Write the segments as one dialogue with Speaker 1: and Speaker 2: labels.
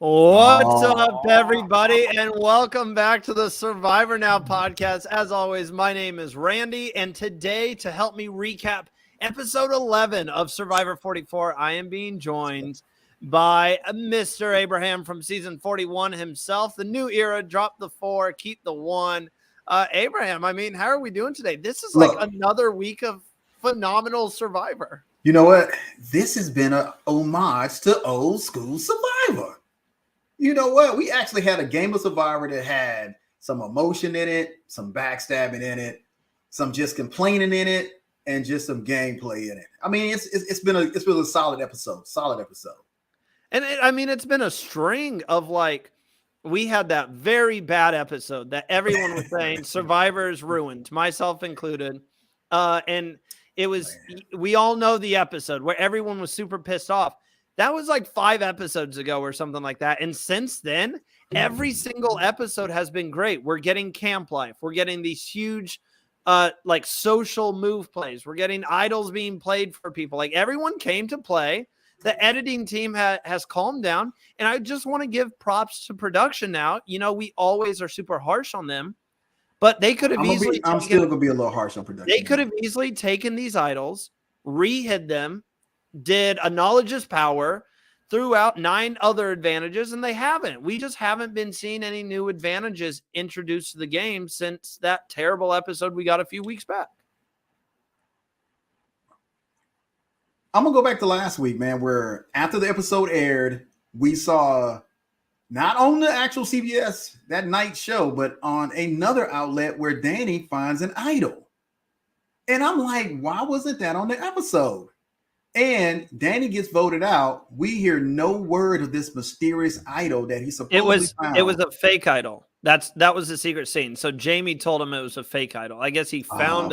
Speaker 1: What's up, everybody, and welcome back to the Survivor Now podcast. As always, my name is Randy, and today, to help me recap episode 11 of Survivor 44, I am being joined by Mr. Abraham from season 41 himself. The new era, drop the 4, keep the 1. Abraham, I mean, how are we doing today? This is like another week of phenomenal Survivor.
Speaker 2: You know what? This has been an homage to old school Survivor. You know what? We actually had a game of Survivor that had some emotion in it, some backstabbing in it, some just complaining in it, and just some gameplay in it. I mean, it's been a solid episode.
Speaker 1: And it's been a string of like, we had that very bad episode that everyone was saying Survivor is ruined, myself included. And it was, we all know the episode where everyone was super pissed off. That was like 5 episodes ago or something like that. And since then, every single episode has been great. We're getting camp life. We're getting these huge, like social move plays. We're getting idols being played for people. Like everyone came to play. The editing team has calmed down. And I just want to give props to production now. You know, we always are super harsh on them. But they could have easily.
Speaker 2: I'm still going to be a little harsh on production.
Speaker 1: They could have easily taken these idols, re-hid them, did a knowledge is power, threw out 9 other advantages, and they haven't. We just haven't been seeing any new advantages introduced to the game since that terrible episode we got a few weeks back.
Speaker 2: I'm going to go back to last week, man, where after the episode aired, we saw not on the actual CBS, that night show, but on another outlet where Danny finds an idol. And I'm like, why wasn't that on the episode? And Danny gets voted out. We hear no word of this mysterious idol that he supposedly found.
Speaker 1: It was a fake idol. That was the secret scene. So Jamie told him it was a fake idol. I guess he found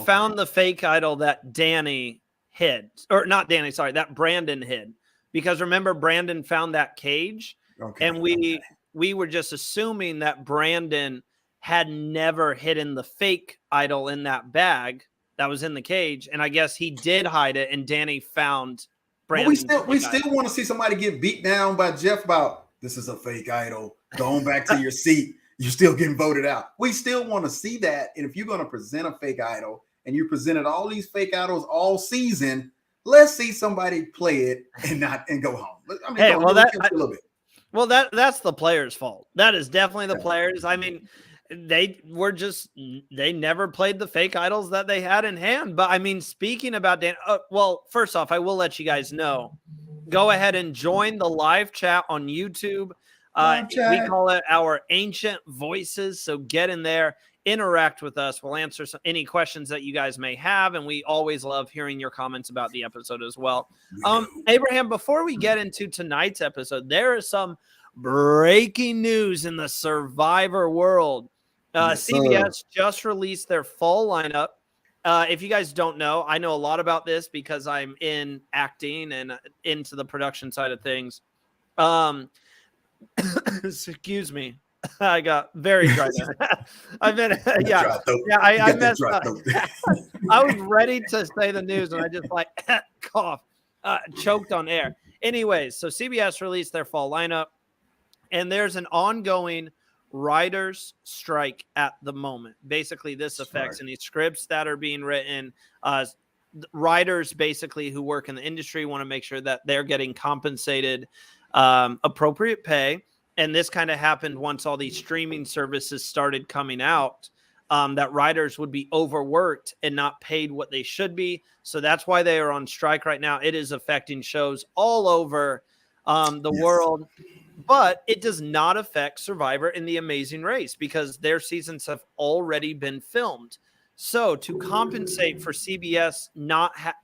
Speaker 1: found the fake idol that Danny hid. Or not Danny, sorry, that Brandon hid. Because remember, Brandon found that cage. Okay, and we were just assuming that Brandon had never hidden the fake idol in that bag that was in the cage, and I guess he did hide it, and Danny found Brandon.
Speaker 2: We still want to see somebody get beat down by Jeff about this is a fake idol. Going back to your seat, you're still getting voted out. We still want to see that, and if you're going to present a fake idol, and you presented all these fake idols all season, let's see somebody play it and go home. I mean, a little bit.
Speaker 1: Well, that's the players' fault. That is definitely the players. I mean, they never played the fake idols that they had in hand. But I mean, speaking about Dan, well, first off, I will let you guys know. Go ahead and join the live chat on YouTube. We call it our Ancient Voices. So get in there, interact with us. We'll answer any questions that you guys may have, and we always love hearing your comments about the episode as well. Abraham, before we get into tonight's episode, there is some breaking news in the Survivor world. CBS just released their fall lineup. If you guys don't know, I know a lot about this because I'm in acting and into the production side of things. Excuse me. I got very dry. I've been, I messed up. I was ready to say the news and I just like cough, choked on air. Anyways, so CBS released their fall lineup, and there's an ongoing writers' strike at the moment. Basically, this affects any scripts that are being written. Writers, basically, who work in the industry, want to make sure that they're getting compensated appropriate pay. And this kind of happened once all these streaming services started coming out, that writers would be overworked and not paid what they should be. So that's why they are on strike right now. It is affecting shows all over the world, but it does not affect Survivor and The Amazing Race because their seasons have already been filmed. So to compensate for CBS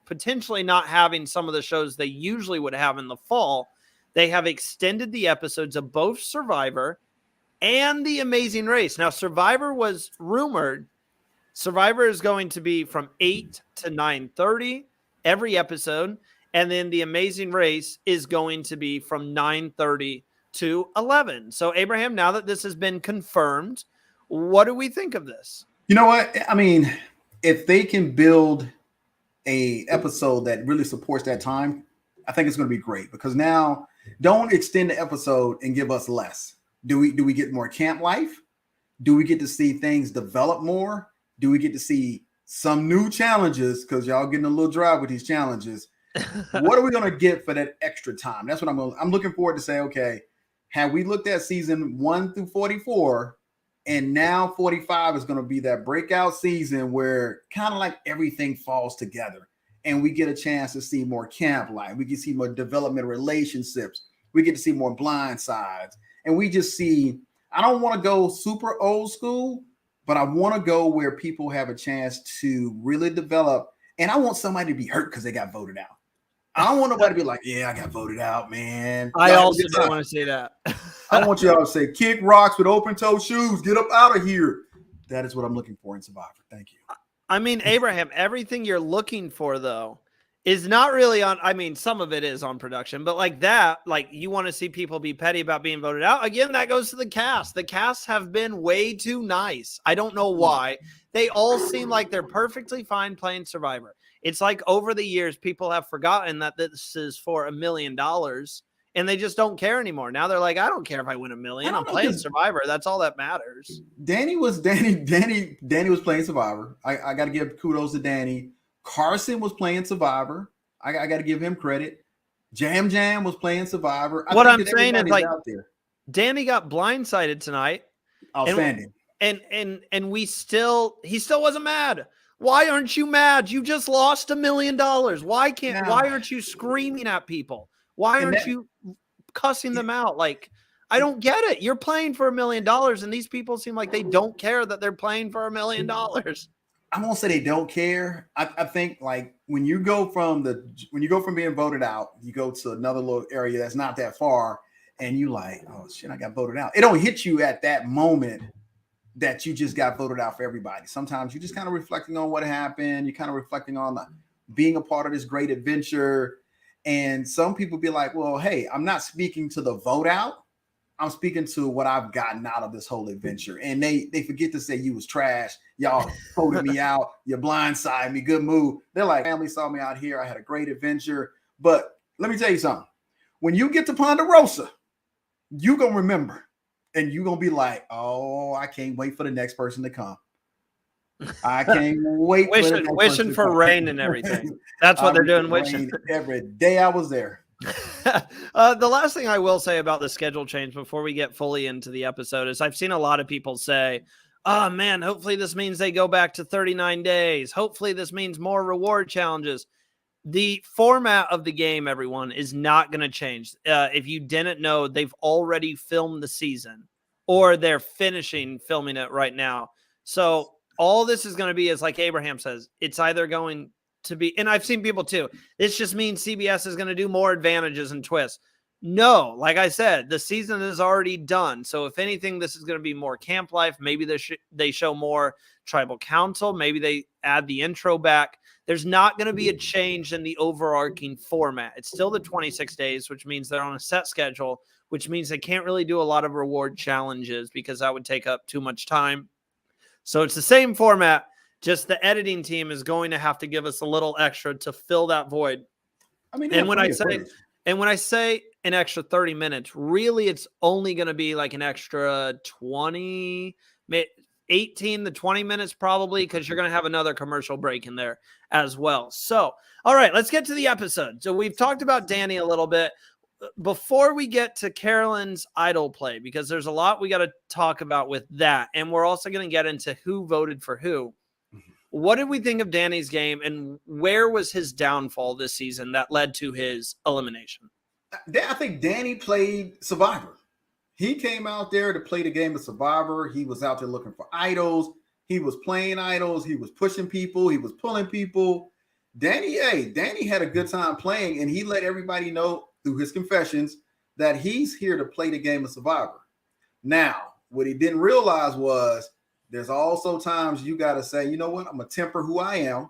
Speaker 1: potentially not having some of the shows they usually would have in the fall, they have extended the episodes of both Survivor and The Amazing Race. Now, Survivor was rumored. Survivor is going to be from 8 to 9:30 every episode. And then The Amazing Race is going to be from 9:30 to 11. So, Abraham, now that this has been confirmed, what do we think of this?
Speaker 2: You know what? I mean, if they can build a episode that really supports that time, I think it's going to be great because now don't extend the episode and give us less. Do we get more camp life? Do we get to see things develop more? Do we get to see some new challenges? Because y'all getting a little dry with these challenges. What are we going to get for that extra time? That's what I'm looking forward to say, okay, have we looked at season 1 through 44, and now 45 is going to be that breakout season where kind of like everything falls together and we get a chance to see more camp life. We can see more development relationships. We get to see more blind sides. And we just see, I don't want to go super old school, but I want to go where people have a chance to really develop. And I want somebody to be hurt because they got voted out. I don't want nobody to be like, yeah, I got voted out, man.
Speaker 1: I also don't want to say that.
Speaker 2: I want y'all to say, kick rocks with open-toe shoes. Get up out of here. That is what I'm looking for in Survivor. Thank you.
Speaker 1: I mean, Abraham, everything you're looking for, though, is not really on. I mean, some of it is on production, but like that, like you want to see people be petty about being voted out. Again, that goes to the cast. The casts have been way too nice. I don't know why. They all seem like they're perfectly fine playing Survivor. It's like over the years, people have forgotten that this is for $1 million and they just don't care anymore. Now they're like, I don't care if I win $1 million. I'm playing Survivor. That's all that matters.
Speaker 2: Danny was playing Survivor. I got to give kudos to Danny. Carson was playing Survivor. I got to give him credit. Jam Jam was playing Survivor.
Speaker 1: What I'm saying is like Danny got blindsided tonight.
Speaker 2: Outstanding.
Speaker 1: And he still wasn't mad. Why aren't you mad? You just lost $1 million. Why aren't you screaming at people? Why aren't you cussing them out? Like, I don't get it. You're playing for $1 million, and these people seem like they don't care that they're playing for $1 million.
Speaker 2: I won't say they don't care. I think like when you go from being voted out, you go to another little area that's not that far, and you like, oh shit, I got voted out. It don't hit you at that moment that you just got voted out for everybody. Sometimes you just kind of reflecting on what happened. You're kind of reflecting on being a part of this great adventure. And some people be like, well, hey, I'm not speaking to the vote out. I'm speaking to what I've gotten out of this whole adventure. And they forget to say you was trash. Y'all voted me out. You blindsided me. Good move. They're like, family saw me out here. I had a great adventure. But let me tell you something. When you get to Ponderosa, you going to remember. And you're going to be like, oh, I can't wait for the next person to come. I can't wait.
Speaker 1: Wishing for rain and everything. That's what they're doing. Wishing
Speaker 2: every day I was there.
Speaker 1: The last thing I will say about the schedule change before we get fully into the episode is I've seen a lot of people say, oh man, hopefully this means they go back to 39 days. Hopefully this means more reward challenges. The format of the game, everyone, is not going to change. If you didn't know, they've already filmed the season or they're finishing filming it right now. So all this is going to be is like Abraham says, it's either going to be, and I've seen people too, this just means CBS is going to do more advantages and twists. No, like I said, the season is already done. So if anything, this is going to be more camp life. Maybe they show more tribal council. Maybe they add the intro back. There's not going to be a change in the overarching format. It's still the 26 days, which means they're on a set schedule, which means they can't really do a lot of reward challenges because that would take up too much time. So it's the same format, just the editing team is going to have to give us a little extra to fill that void. I mean, and when I say an extra 30 minutes, really it's only going to be like an extra 18 to 20 minutes probably, because you're going to have another commercial break in there as well. So, all right, let's get to the episode. So we've talked about Danny a little bit. Before we get to Carolyn's idol play, because there's a lot we got to talk about with that, and we're also going to get into who voted for who. What did we think of Danny's game, and where was his downfall this season that led to his elimination?
Speaker 2: I think Danny played Survivor. He came out there to play the game of Survivor. He was out there looking for idols. He was playing idols. He was pushing people. He was pulling people. Danny had a good time playing, and he let everybody know through his confessions that he's here to play the game of Survivor. Now, what he didn't realize was there's also times you got to say, you know what, I'm going to temper who I am,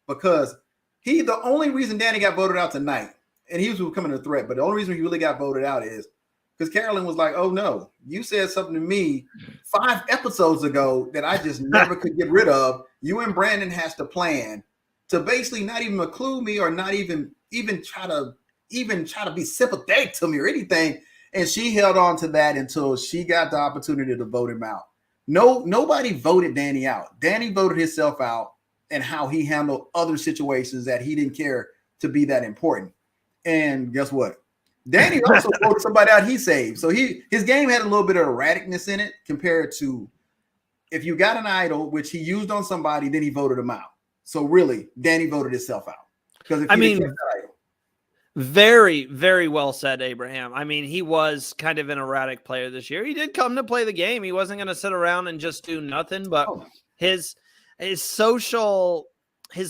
Speaker 2: because the only reason Danny got voted out tonight, and he was becoming a threat, but the only reason he really got voted out is because Carolyn was like, oh no, you said something to me 5 episodes ago that I just never could get rid of. You and Brandon has to plan to basically not even include me or not even try to even try to be sympathetic to me or anything. And she held on to that until she got the opportunity to vote him out. Nobody voted Danny out. Danny voted himself out and how he handled other situations that he didn't care to be that important. And guess what? Danny also voted somebody out he saved. So his game had a little bit of erraticness in it compared to if you got an idol, which he used on somebody, then he voted him out. So really, Danny voted himself out. Because
Speaker 1: very, very well said, Abraham. I mean, he was kind of an erratic player this year. He did come to play the game. He wasn't going to sit around and just do nothing, but his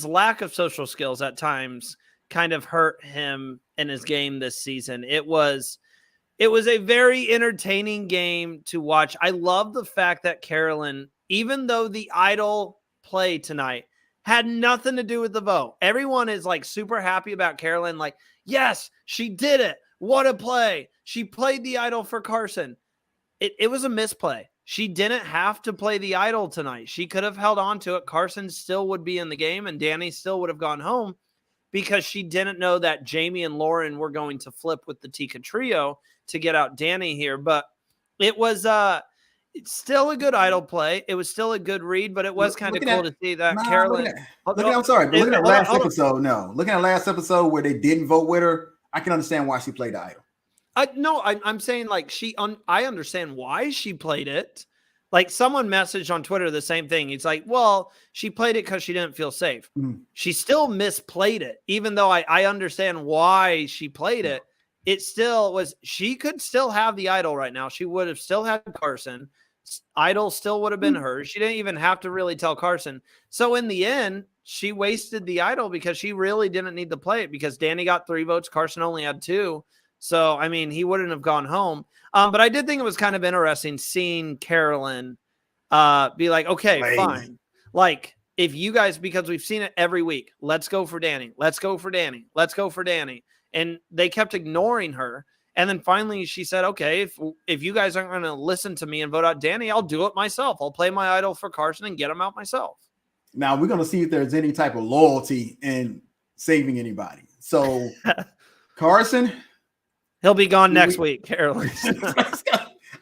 Speaker 1: lack of social skills at times kind of hurt him in his game this season. It was a very entertaining game to watch. I love the fact that Carolyn, even though the idol play tonight had nothing to do with the vote, everyone is like super happy about Carolyn. Like, yes, she did it. What a play. She played the idol for Carson. It was a misplay. She didn't have to play the idol tonight. She could have held on to it. Carson still would be in the game and Danny still would have gone home because she didn't know that Jamie and Lauren were going to flip with the Tika trio to get out Danny here. But it was it's still a good idol play. It was still a good read, but it was kind of cool to see that Carolyn.
Speaker 2: Looking at last episode, looking at last episode where they didn't vote with her, I can understand why she played the idol.
Speaker 1: I'm saying like I understand why she played it. Like someone messaged on Twitter the same thing. It's like, well, she played it because she didn't feel safe. She still misplayed it, even though I understand why she played it. It still was. She could still have the idol right now. She would have still had Carson. Idol still would have been hers. She didn't even have to really tell Carson. So in the end, she wasted the idol because she really didn't need to play it because Danny got 3 votes. Carson only had 2. So, I mean, he wouldn't have gone home. But I did think it was kind of interesting seeing Carolyn be like, okay, fine. Like, if you guys, because we've seen it every week, let's go for Danny. Let's go for Danny. Let's go for Danny. And they kept ignoring her. And then finally she said, okay, if you guys aren't going to listen to me and vote out Danny, I'll do it myself. I'll play my idol for Carson and get him out myself.
Speaker 2: Now we're going to see if there's any type of loyalty in saving anybody. So Carson,
Speaker 1: he'll be gone next week, Carolyn.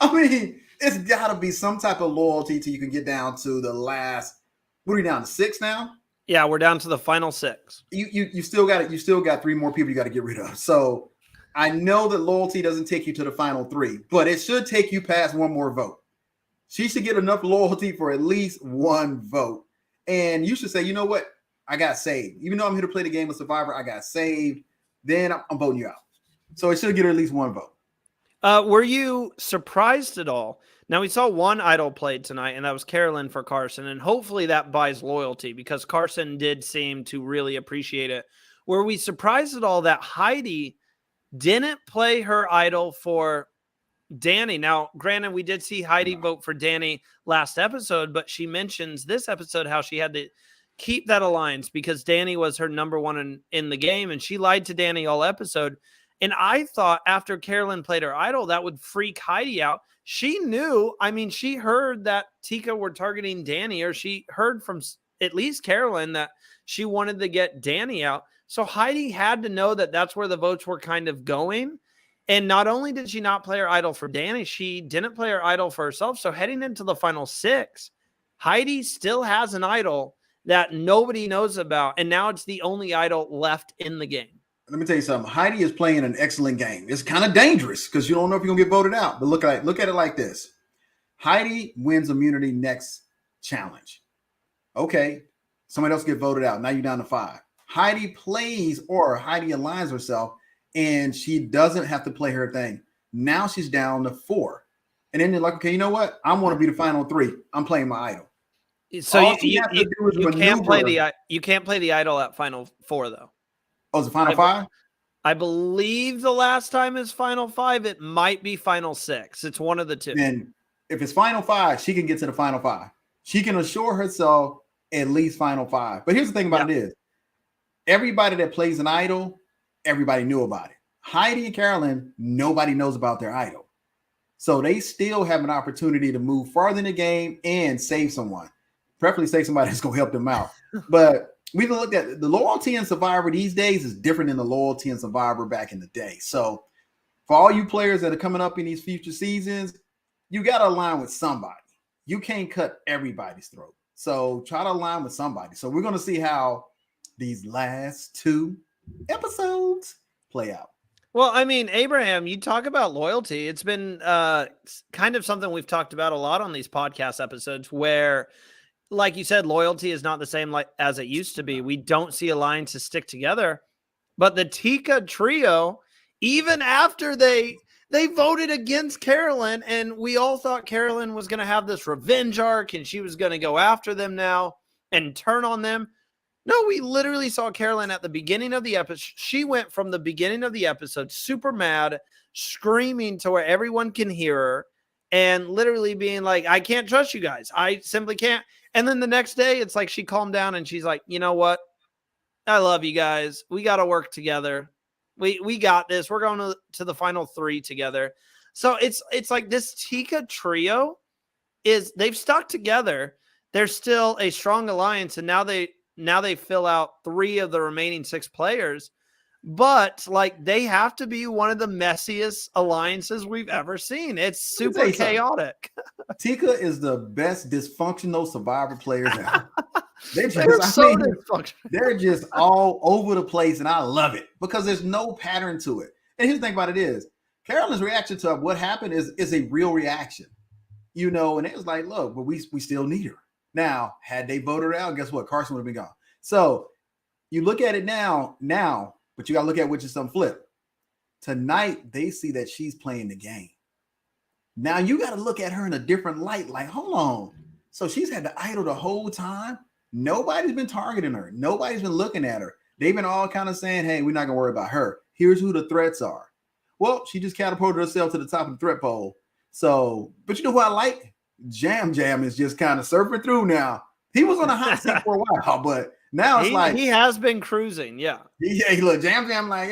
Speaker 2: I mean, it's got to be some type of loyalty till you can get down to the last. What are we down to 6 now?
Speaker 1: Yeah, we're down to the final 6.
Speaker 2: You still got it. You still got 3 more people you got to get rid of. So I know that loyalty doesn't take you to the final 3, but it should take you past 1 more vote. She should get enough loyalty for at least 1 vote. And you should say, you know what? I got saved. Even though I'm here to play the game of Survivor, I got saved. Then I'm voting you out. So it should get her at least 1 vote.
Speaker 1: Were you surprised at all? Now, we saw 1 idol played tonight, and that was Carolyn for Carson. And hopefully that buys loyalty because Carson did seem to really appreciate it. Were we surprised at all that Heidi didn't play her idol for Danny? Now, granted, we did see Heidi vote for Danny last episode, but she mentions this episode how she had to keep that alliance because Danny was her number 1 in the game, and she lied to Danny all episode. And I thought after Carolyn played her idol, that would freak Heidi out. She knew, I mean, she heard that Tika were targeting Danny, or she heard from at least Carolyn that she wanted to get Danny out. So Heidi had to know that that's where the votes were kind of going. And not only did she not play her idol for Danny, she didn't play her idol for herself. So heading into the final 6, Heidi still has an idol that nobody knows about. And now it's the only idol left in the game.
Speaker 2: Let me tell you something. Heidi is playing an excellent game. It's kind of dangerous because you don't know if you're going to get voted out. But look at it like this. Heidi wins immunity next challenge. Okay. Somebody else get voted out. Now you're down to 5. Heidi plays or Heidi aligns herself and she doesn't have to play her thing. Now she's down to 4. And then they're like, okay, you know what? I want to be the final 3. I'm playing my idol.
Speaker 1: So you can't play the idol at final 4 though.
Speaker 2: Oh, is it final 5?
Speaker 1: I believe the last time is final 5. It might be final 6. It's one of the 2.
Speaker 2: And if it's final 5, she can get to the final 5. She can assure herself at least final 5. But here's the thing about it is, everybody that plays an idol, everybody knew about it. Heidi and Carolyn, nobody knows about their idol. So they still have an opportunity to move farther in the game and save someone. Preferably save somebody that's going to help them out. But we looked at the loyalty in Survivor these days is different than the loyalty in Survivor back in the day. So for all you players that are coming up in these future seasons, you got to align with somebody. You can't cut everybody's throat. So try to align with somebody. So we're going to see how these last 2 episodes play out.
Speaker 1: Well, I mean, Abraham, you talk about loyalty. It's been kind of something we've talked about a lot on these podcast episodes where, like you said, loyalty is not the same as it used to be. We don't see alliances stick together. But the Tika trio, even after they voted against Carolyn, and we all thought Carolyn was going to have this revenge arc and she was going to go after them now and turn on them. No, we literally saw Carolyn at the beginning of the episode. She went from the beginning of the episode super mad, screaming to where everyone can hear her, and literally being like, I can't trust you guys. I simply can't. And then the next day, it's like she calmed down and she's like, you know what? I love you guys. We got to work together. We got this. We're going to the final 3 together. So it's like this Tika trio they've stuck together. They're still a strong alliance, and now they fill out 3 of the remaining 6 players, but like they have to be one of the messiest alliances we've ever seen. It's super chaotic.
Speaker 2: Tika is the best dysfunctional Survivor players ever. They're just all over the place, and I love it because there's no pattern to it. And here's the thing about it is, Carolyn's reaction to what happened is a real reaction, and it was like, look, but we still need her. Now, had they voted her out, guess what? Carson would have been gone. So you look at it now, but you got to look at which is some flip. Tonight, they see that she's playing the game. Now you got to look at her in a different light. Like, hold on. So she's had the idol the whole time. Nobody's been targeting her. Nobody's been looking at her. They've been all kind of saying, hey, we're not going to worry about her. Here's who the threats are. Well, she just catapulted herself to the top of the threat pole. So, but you know who I like? Jam is just kind of surfing through now. He was on a hot seat for a while, but now it's like
Speaker 1: he has been cruising. Yeah.
Speaker 2: Look, Jam like,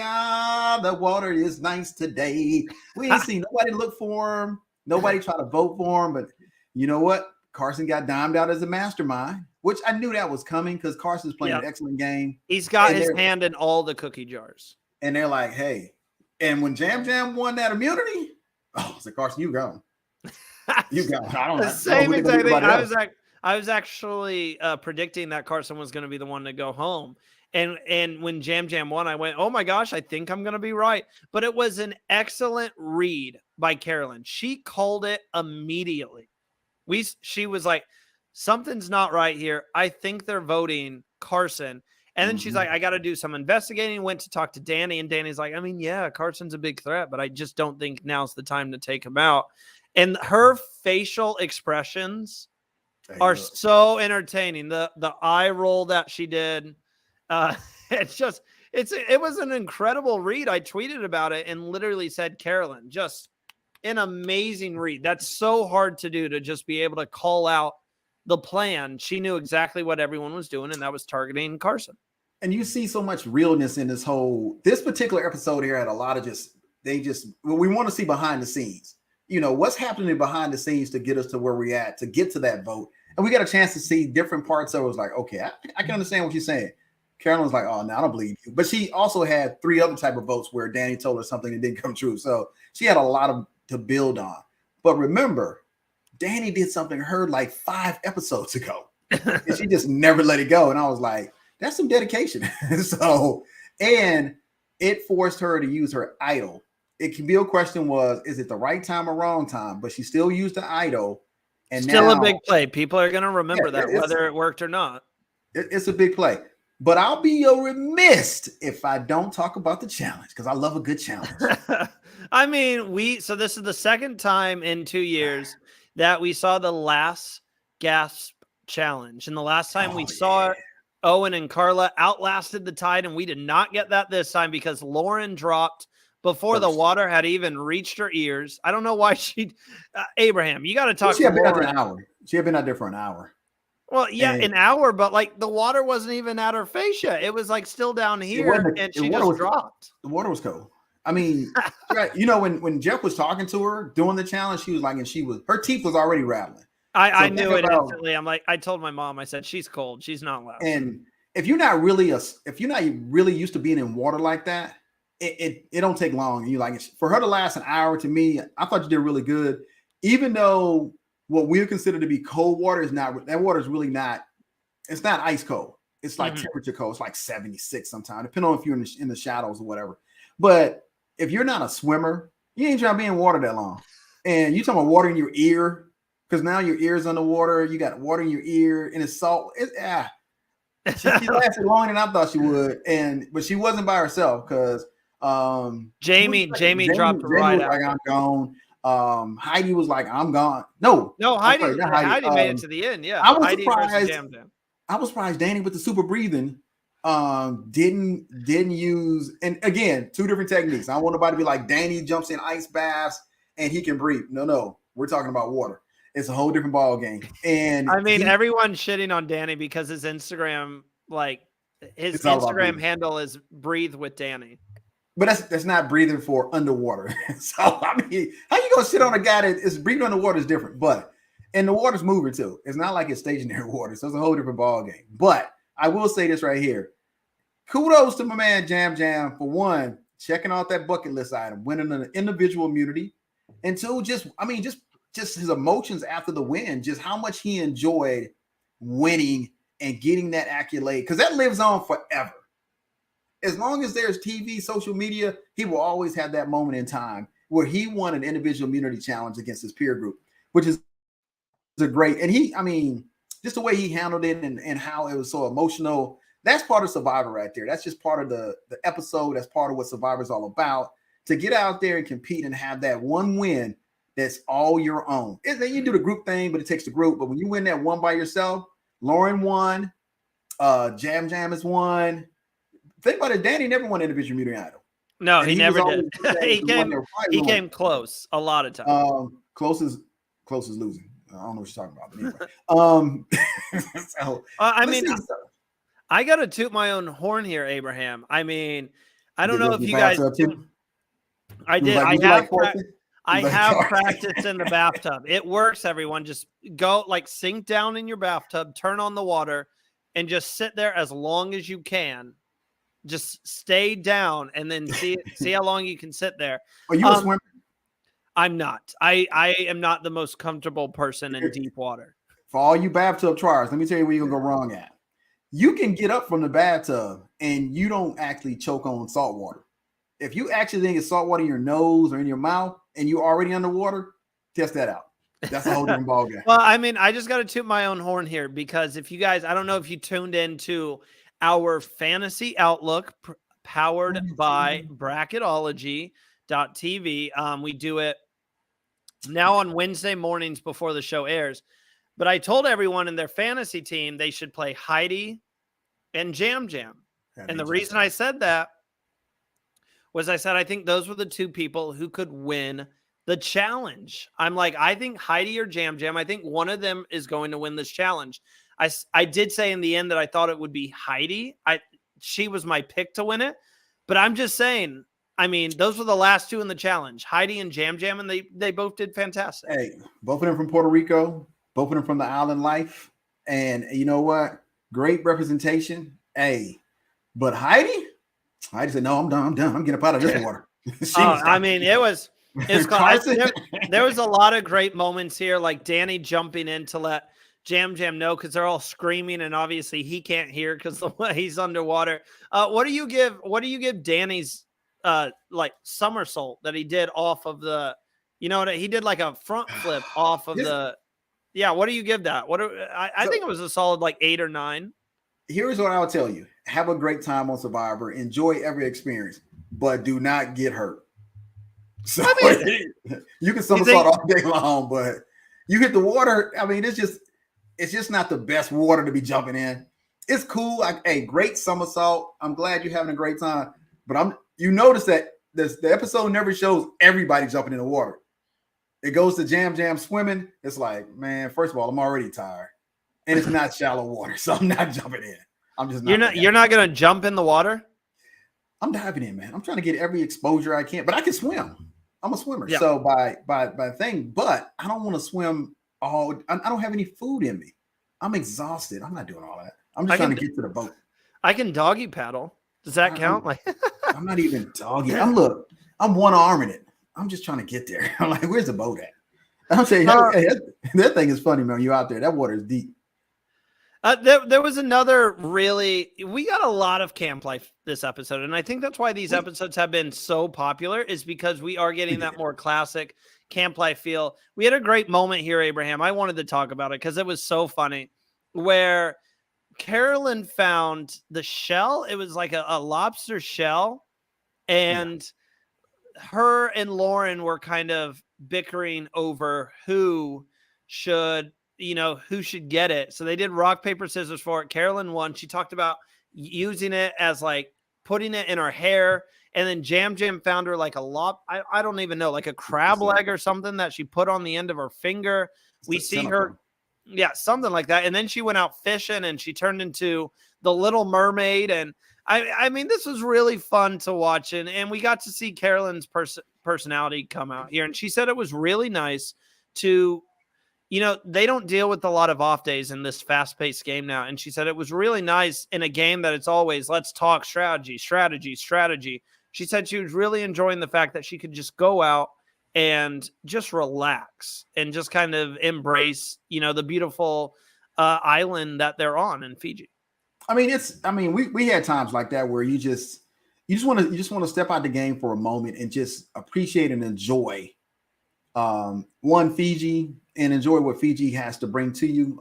Speaker 2: the water is nice today. We ain't seen nobody look for him. Nobody try to vote for him. But you know what? Carson got dimed out as a mastermind, which I knew that was coming because Carson's playing an excellent game.
Speaker 1: He's got his hand in all the cookie jars.
Speaker 2: And they're like, hey. And when Jam won that immunity, I was like, Carson, you go. You got I don't know.
Speaker 1: The same exact thing. I was actually predicting that Carson was going to be the one to go home. And when Jam won, I went, oh my gosh, I think I'm going to be right. But it was an excellent read by Carolyn. She called it immediately. She was like, something's not right here. I think they're voting Carson. And then she's like, I got to do some investigating. Went to talk to Danny, and Danny's like, I mean, yeah, Carson's a big threat, but I just don't think now's the time to take him out. And her facial expressions are so entertaining. The eye roll that she did, it was an incredible read. I tweeted about it and literally said, Carolyn, just an amazing read. That's so hard to do, to just be able to call out the plan. She knew exactly what everyone was doing, and that was targeting Carson.
Speaker 2: And you see so much realness in this particular episode here. Had a lot of we want to see behind the scenes. What's happening behind the scenes to get us to where we're at, to get to that vote. And we got a chance to see different parts of it. Was like, okay, I can understand what you're saying. Carolyn was like, oh, no, I don't believe you. But she also had 3 other type of votes where Danny told her something that didn't come true. So she had a lot to build on. But remember, Danny did something her like 5 episodes ago. And she just never let it go. And I was like, that's some dedication. And it forced her to use her idol. It can be a question is it the right time or wrong time? But she still used the idol. And
Speaker 1: still a big play. People are going to remember that whether it worked or not.
Speaker 2: It's a big play. But I'll be remiss if I don't talk about the challenge, because I love a good challenge.
Speaker 1: I mean, so this is the second time in 2 years that we saw the last gasp challenge. And the last time we saw it, Owen and Carla outlasted the tide, and we did not get that this time because Lauren dropped before the water had even reached her ears. I don't know why Abraham, you got to talk to Lauren.
Speaker 2: She had been out there for an hour.
Speaker 1: Well, yeah, an hour, but like the water wasn't even at her fascia. It was like still down here, and she just dropped.
Speaker 2: The water was cold. I mean, when Jeff was talking to her doing the challenge, she was like, and her teeth was already rattling.
Speaker 1: I knew it instantly. I'm like, I told my mom, I said, she's cold. She's not loud.
Speaker 2: And if you're not really used to being in water like that, it don't take long. You like for her to last an hour. To me, I thought you did really good, even though what we would consider to be cold water is not. That water is really not. It's not ice cold. It's like temperature cold. It's like 76 sometimes, depending on if you're in the shadows or whatever. But if you're not a swimmer, you ain't trying to be in water that long. And you talking about water in your ear, because now your ear's underwater. You got water in your ear, and it's salt. She lasted longer than I thought she would, but she wasn't by herself because
Speaker 1: Jamie dropped right out.
Speaker 2: Like, I'm gone. Heidi was like, I'm gone. No,
Speaker 1: Heidi made it to the end. Yeah,
Speaker 2: I was
Speaker 1: Heidi
Speaker 2: surprised.
Speaker 1: Jam Jam.
Speaker 2: I was surprised Danny with the super breathing didn't use, and again, two different techniques. I don't want nobody to be like Danny jumps in ice baths and he can breathe. No, we're talking about water. It's a whole different ball game. And
Speaker 1: I mean, everyone's shitting on Danny because his Instagram, handle is breathe with Danny.
Speaker 2: But that's not breathing for underwater. So I mean, how you gonna shit on a guy that is breathing underwater is different, and the water's moving too. It's not like it's stationary water, so it's a whole different ball game. But I will say this right here. Kudos to my man Jam Jam for one, checking out that bucket list item, winning an individual immunity, and two, just his emotions after the win, just how much he enjoyed winning and getting that accolade, because that lives on forever. As long as there's TV, social media, he will always have that moment in time where he won an individual immunity challenge against his peer group, which is a great. And just the way he handled it and how it was so emotional, that's part of Survivor right there. That's just part of the episode. That's part of what Survivor is all about. To get out there and compete and have that one win that's all your own. You do the group thing, but it takes the group. But when you win that one by yourself, Lauren won, Jam Jam has won. Think about it, Danny never won individual immunity idol.
Speaker 1: No, he never did. he came close a lot of times.
Speaker 2: Close is losing. I don't know what you're talking about. But anyway,
Speaker 1: I got to toot my own horn here, Abraham. I mean, I don't know if you guys. I did. I have practiced in the bathtub. It works, everyone. Just go sink down in your bathtub, turn on the water, and just sit there as long as you can. Just stay down and then see how long you can sit there.
Speaker 2: Are you a swimmer?
Speaker 1: I'm not. I am not the most comfortable person in deep water.
Speaker 2: For all you bathtub triers, let me tell you where you're going to go wrong at. You can get up from the bathtub and you don't actually choke on salt water. If you actually think it's salt water in your nose or in your mouth and you're already underwater, test that out. That's a whole different ballgame.
Speaker 1: Well, I mean, I just got to toot my own horn here because if you guys, I don't know if you tuned into our fantasy outlook powered by bracketology.tv. We do it now on Wednesday mornings before the show airs. But I told everyone in their fantasy team they should play Heidi and Jam Jam. And the reason I said that was I think those were the two people who could win the challenge. I'm like, I think Heidi or Jam Jam, I think one of them is going to win this challenge. I did say in the end that I thought it would be Heidi. She was my pick to win it. But I'm just saying, I mean, those were the last two in the challenge, Heidi and Jam Jam, and they both did fantastic.
Speaker 2: Hey, both of them from Puerto Rico, both of them from the island life. And you know what? Great representation. Hey, but Heidi said, no, I'm done. I'm getting up out of this water.
Speaker 1: I mean, it was there was a lot of great moments here, like Danny jumping in to let Jam Jam know because they're all screaming and obviously he can't hear because he's underwater. What do you give Danny's somersault that he did off of the, he did like a front flip off of what do you give that? I think it was a solid 8 or 9.
Speaker 2: Here's what I'll tell you. Have a great time on Survivor. Enjoy every experience, but do not get hurt. So you can somersault all day long, but you hit the water. I mean, it's just not the best water to be jumping in. It's cool. Great somersault. I'm glad you're having a great time. But you notice that the episode never shows everybody jumping in the water. It goes to Jam Jam swimming. It's like, man, first of all, I'm already tired. And it's not shallow water, so I'm not jumping in. I'm just not.
Speaker 1: You're not going to jump in the water?
Speaker 2: I'm diving in, man. I'm trying to get every exposure I can, but I can swim. I'm a swimmer. Yeah. So by thing, but I don't want to swim I don't have any food in me. I'm exhausted. I'm not doing all that. I'm just trying to get to the boat.
Speaker 1: I can doggy paddle. Does that count?
Speaker 2: I'm not even doggy. I'm one arming it. I'm just trying to get there. I'm like, where's the boat at? I'm saying, hey, that thing is funny, man. You out there? That water is deep.
Speaker 1: There was another we got a lot of camp life this episode, and I think that's why these episodes have been so popular, is because we are getting that more classic camp life feel. We had a great moment here, Abraham. I wanted to talk about it because it was so funny, where Carolyn found the shell. It was like a lobster shell, and her and Lauren were kind of bickering over who should get it. So they did rock, paper, scissors for it. Carolyn won. She talked about using it as like putting it in her hair. And then Jam found her like I don't even know, like a crab leg or something that she put on the end of her finger. We see her. Yeah, something like that. And then she went out fishing and she turned into the Little Mermaid. And I mean, this was really fun to watch. And we got to see Carolyn's personality come out here. And she said it was really nice to, they don't deal with a lot of off days in this fast-paced game now. And she said it was really nice in a game that it's always, let's talk strategy. She said she was really enjoying the fact that she could just go out and just relax and just kind of embrace, the beautiful island that they're on in Fiji.
Speaker 2: I mean, we had times like that where you just want to step out the game for a moment and just appreciate and enjoy Fiji and enjoy what Fiji has to bring to you.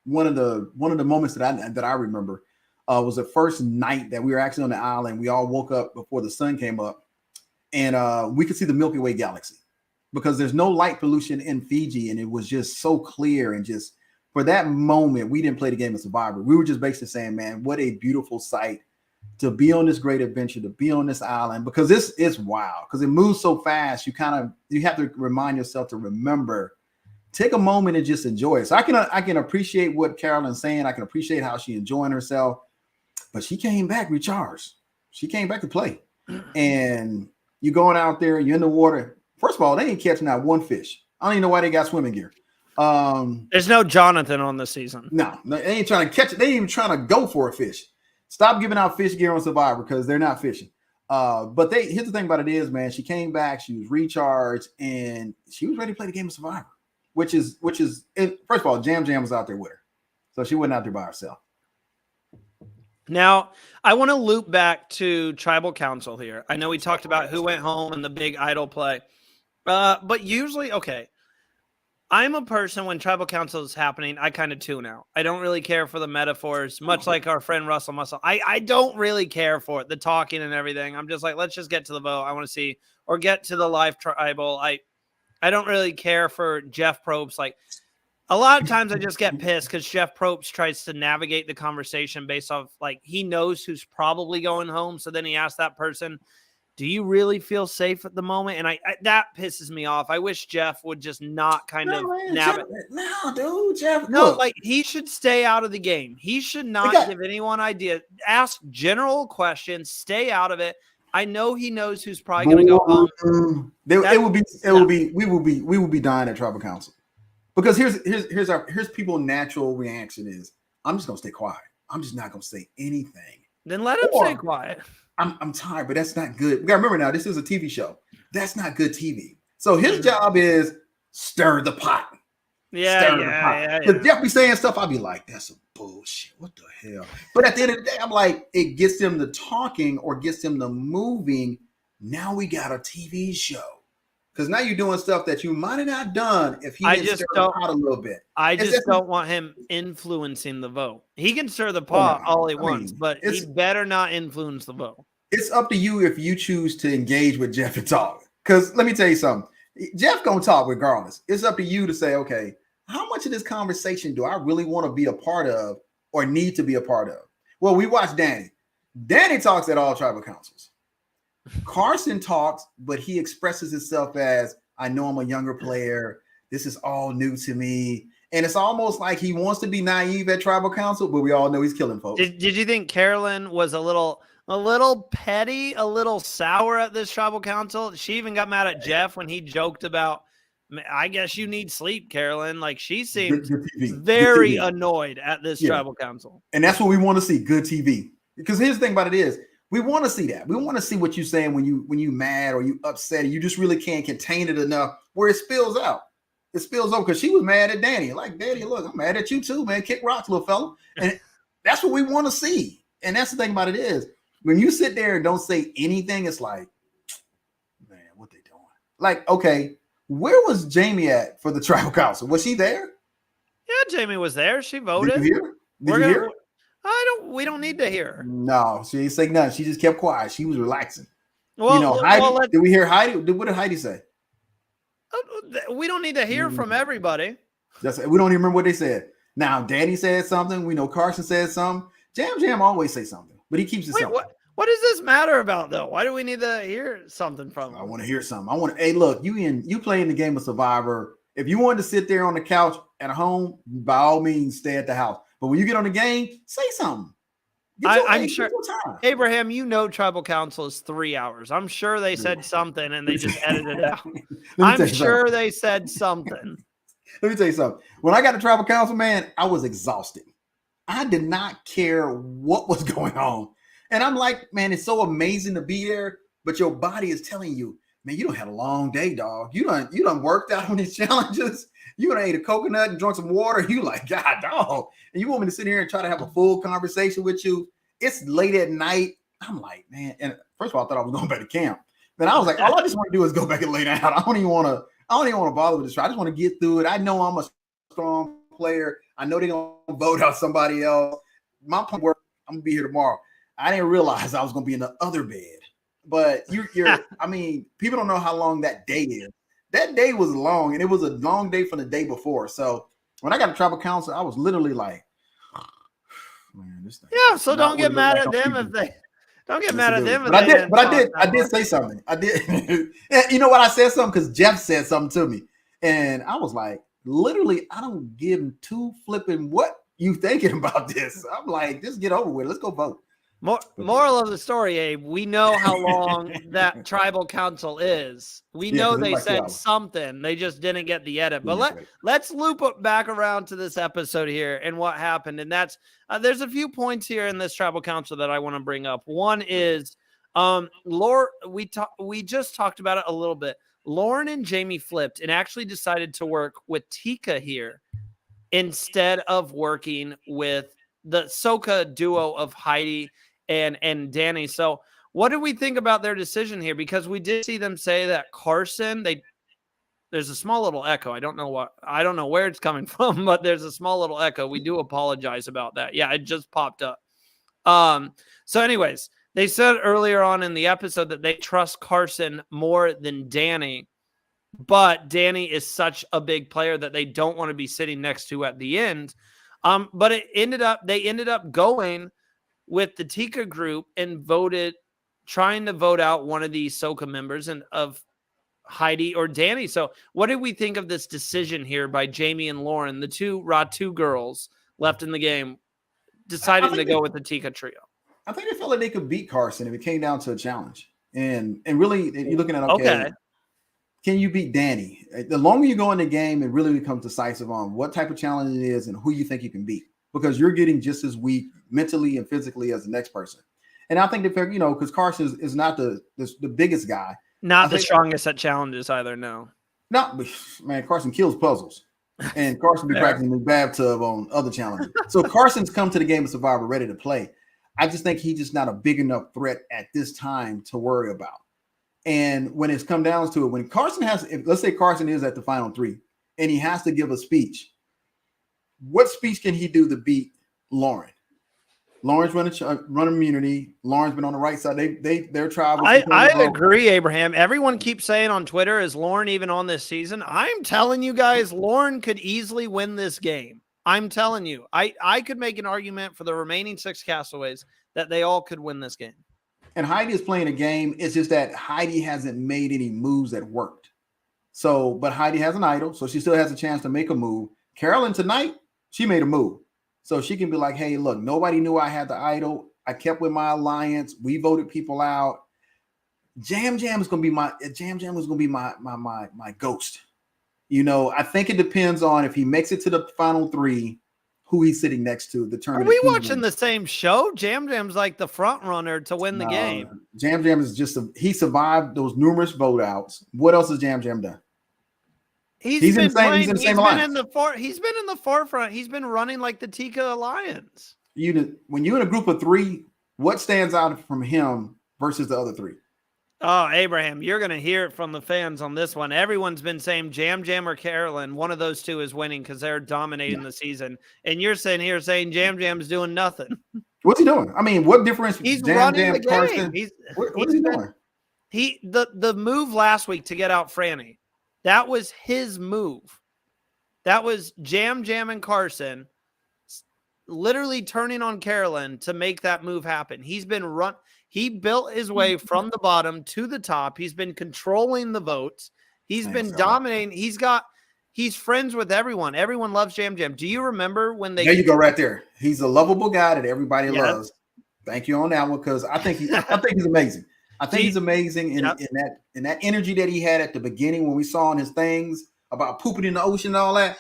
Speaker 2: One of the moments that I remember was the first night that we were actually on the island. We all woke up before the sun came up, and we could see the Milky Way galaxy because there's no light pollution in Fiji, and it was just so clear. And just for that moment, we didn't play the game of Survivor. We were just basically saying, man, what a beautiful sight to be on this great adventure, to be on this island, because this is wild, because it moves so fast. You have to remind yourself to remember, take a moment and just enjoy it. So I can appreciate what Carolyn's saying. I can appreciate how she's enjoying herself, but she came back recharged. She came back to play. And you're going out there, you're in the water. First of all, they ain't catching out one fish. I don't even know why they got swimming gear.
Speaker 1: There's no Jonathan on the season.
Speaker 2: No, they ain't trying to catch it. They ain't even trying to go for a fish. Stop giving out fish gear on Survivor because they're not fishing. But here's the thing about it is, man, she came back, she was recharged, and she was ready to play the game of Survivor, which is first of all, Jam was out there with her. So she wasn't out there by herself.
Speaker 1: Now, I want to loop back to Tribal Council here. I know we talked about who went home and the big idol play. But usually, okay, I'm a person when Tribal Council is happening, I kind of tune out. I don't really care for the metaphors, much like our friend Russell Muscle. I don't really care for it, the talking and everything. I'm just like, let's just get to the vote. I want to see, or get to the live tribal. I don't really care for Jeff Probst. Like, a lot of times I just get pissed because Jeff Probst tries to navigate the conversation based off, like, he knows who's probably going home. So then he asks that person, do you really feel safe at the moment? And I that pisses me off. I wish Jeff would just not navigate.
Speaker 2: No, dude, Jeff.
Speaker 1: No, like, he should stay out of the game. He should not give anyone idea. Ask general questions. Stay out of it. I know he knows who's probably going to go home.
Speaker 2: We will be dying at Tribal Council, because here's people's natural reaction is, I'm just gonna stay quiet. I'm just not gonna say anything.
Speaker 1: Then let him stay quiet.
Speaker 2: I'm tired, but that's not good. We gotta remember now, this is a TV show. That's not good TV. So his job is stir the pot.
Speaker 1: Yeah.
Speaker 2: If Jeff be saying stuff, I'll be like, that's some bullshit. What the hell? But at the end of the day, I'm like, it gets them to talking or gets them to moving. Now we got a TV show. Because now you're doing stuff that you might have not done if he didn't stir the pot a little bit.
Speaker 1: I just don't want him influencing the vote. He can stir the pot all he wants, but he better not influence the vote.
Speaker 2: It's up to you if you choose to engage with Jeff and talk. Because let me tell you something. Jeff gonna talk regardless. It's up to you to say, okay, how much of this conversation do I really want to be a part of or need to be a part of? Well, we watched Danny. Danny talks at all tribal councils. Carson talks, but he expresses himself as, I know I'm a younger player. This is all new to me. And it's almost like he wants to be naive at tribal council, but we all know he's killing folks.
Speaker 1: Did you think Carolyn was a little petty, a little sour at this tribal council? She even got mad at Jeff when he joked about I guess you need sleep, Carolyn. Like she seems
Speaker 2: good
Speaker 1: very annoyed at this tribal council.
Speaker 2: And that's what we want to see, good TV. Because here's the thing about it is, we want to see that. We want to see what you're saying when you mad or you upset. You just really can't contain it enough where it spills out. It spills over because she was mad at Danny. Like, Daddy, look, I'm mad at you too, man. Kick rocks, little fella. And that's what we want to see. And that's the thing about it is, when you sit there and don't say anything, it's like, man, what they doing? Like, okay, where was Jamie at for the tribal council? Was she there?
Speaker 1: Yeah, Jamie was there. She voted.
Speaker 2: Did you hear?
Speaker 1: We don't need to hear her.
Speaker 2: No, she didn't say nothing. She just kept quiet. She was relaxing. Well, Heidi, did we hear Heidi? What did Heidi say?
Speaker 1: We don't need to hear from everybody.
Speaker 2: We don't even remember what they said. Now, Danny said something. We know Carson said something. Jam always say something, but he keeps it simple.
Speaker 1: What does this matter about, though? Why do we need to hear something from him?
Speaker 2: I want to hear something. Hey, look, you playing the game of Survivor. If you wanted to sit there on the couch at home, by all means, stay at the house. But when you get on the game, say something.
Speaker 1: I'm sure, Abraham, tribal council is 3 hours. I'm sure they said something and they just edited it out. I'm sure they said something.
Speaker 2: Let me tell you something. When I got to tribal council, man, I was exhausted. I did not care what was going on. And I'm like, man, it's so amazing to be there, but your body is telling you, man, you don't have a long day, dog. You done worked out on these challenges. You done ate a coconut and drunk some water. You like, God, dog. And you want me to sit here and try to have a full conversation with you? It's late at night. I'm like, man. And first of all, I thought I was going back to camp. Then I was like, all I just want to do is go back and lay down. I don't even want to bother with this. I just want to get through it. I know I'm a strong player. I know they're going to vote out somebody else. My point where I'm going to be here tomorrow. I didn't realize I was going to be in the other bed. But I mean, people don't know how long that day is. That day was long, and it was a long day from the day before. So when I got to tribal council, I was literally like, man, this thing.
Speaker 1: Yeah, so don't get mad at them if they don't get mad at them.
Speaker 2: But I did say something. I did. You know what? I said something because Jeff said something to me, and I was like, literally, I don't give two flipping what you thinking about this. I'm like, just get over with it. Let's go vote.
Speaker 1: Moral of the story, Abe, we know how long that tribal council is. We know they said something. They just didn't get the edit. But let's loop it back around to this episode here and what happened. And that's there's a few points here in this tribal council that I want to bring up. One is Lauren, we just talked about it a little bit. Lauren and Jamie flipped and actually decided to work with Tika here instead of working with the Soka duo of Heidi and Danny. So what do we think about their decision here? Because we did see them say that Carson, there's a small little echo. I don't know where it's coming from, but there's a small little echo. We do apologize about that. Yeah, it just popped up. So anyways, they said earlier on in the episode that they trust Carson more than Danny, but Danny is such a big player that they don't want to be sitting next to at the end. But they ended up going with the Tika group and trying to vote out one of the Soka members and of Heidi or Danny. So what did we think of this decision here by Jamie and Lauren, the two Ratu girls left in the game, deciding to go with the Tika trio?
Speaker 2: I think they felt like they could beat Carson if it came down to a challenge. And really, you're looking at, okay, can you beat Danny? The longer you go in the game, it really becomes decisive on what type of challenge it is and who you think you can beat, because you're getting just as weak mentally and physically as the next person. And I think that, because Carson is not the biggest guy.
Speaker 1: Not the strongest at challenges either, no.
Speaker 2: No, man, Carson kills puzzles. And Carson be practicing in the bathtub on other challenges. So Carson's come to the game of Survivor ready to play. I just think he's just not a big enough threat at this time to worry about. And when it's come down to it, when Carson let's say Carson is at the final three and he has to give a speech, what speech can he do to beat Lauren? Lauren's run immunity. Lauren's been on the right side. They're tribal.
Speaker 1: I agree, Abraham. Everyone keeps saying on Twitter, is Lauren even on this season? I'm telling you guys, Lauren could easily win this game. I'm telling you. I could make an argument for the remaining 6 castaways that they all could win this game.
Speaker 2: And Heidi is playing a game. It's just that Heidi hasn't made any moves that worked. So, but Heidi has an idol, so she still has a chance to make a move. Carolyn tonight, she made a move. So she can be like, hey, look, nobody knew I had the idol. I kept with my alliance. We voted people out. Jam is gonna be my ghost. I think it depends on if he makes it to the final 3, who he's sitting next to.
Speaker 1: Are we watching the same show? Jam Jam's like the front runner to win the game.
Speaker 2: Jam Jam is he survived those numerous vote outs. What else has Jam Jam done?
Speaker 1: He's been in the forefront. He's been running like the Tika Alliance.
Speaker 2: When you're in a group of 3, what stands out from him versus the other 3?
Speaker 1: Oh, Abraham, you're going to hear it from the fans on this one. Everyone's been saying Jam Jam or Carolyn. One of those two is winning because they're dominating the season. And you're sitting here saying Jam Jam's doing nothing.
Speaker 2: What's he doing? I mean, what difference?
Speaker 1: He's running the game.
Speaker 2: What is he doing?
Speaker 1: The move last week to get out Franny, that was his move. That was Jam Jam and Carson literally turning on Carolyn to make that move happen. He built his way from the bottom to the top. He's been controlling the votes. He's been dominating. He's friends with everyone. Everyone loves Jam Jam. Do you remember when
Speaker 2: There you go, right there. He's a lovable guy that everybody loves. Thank you on that one, because I think he's amazing. I think he's amazing in that energy that he had at the beginning when we saw on his things about pooping in the ocean and all that.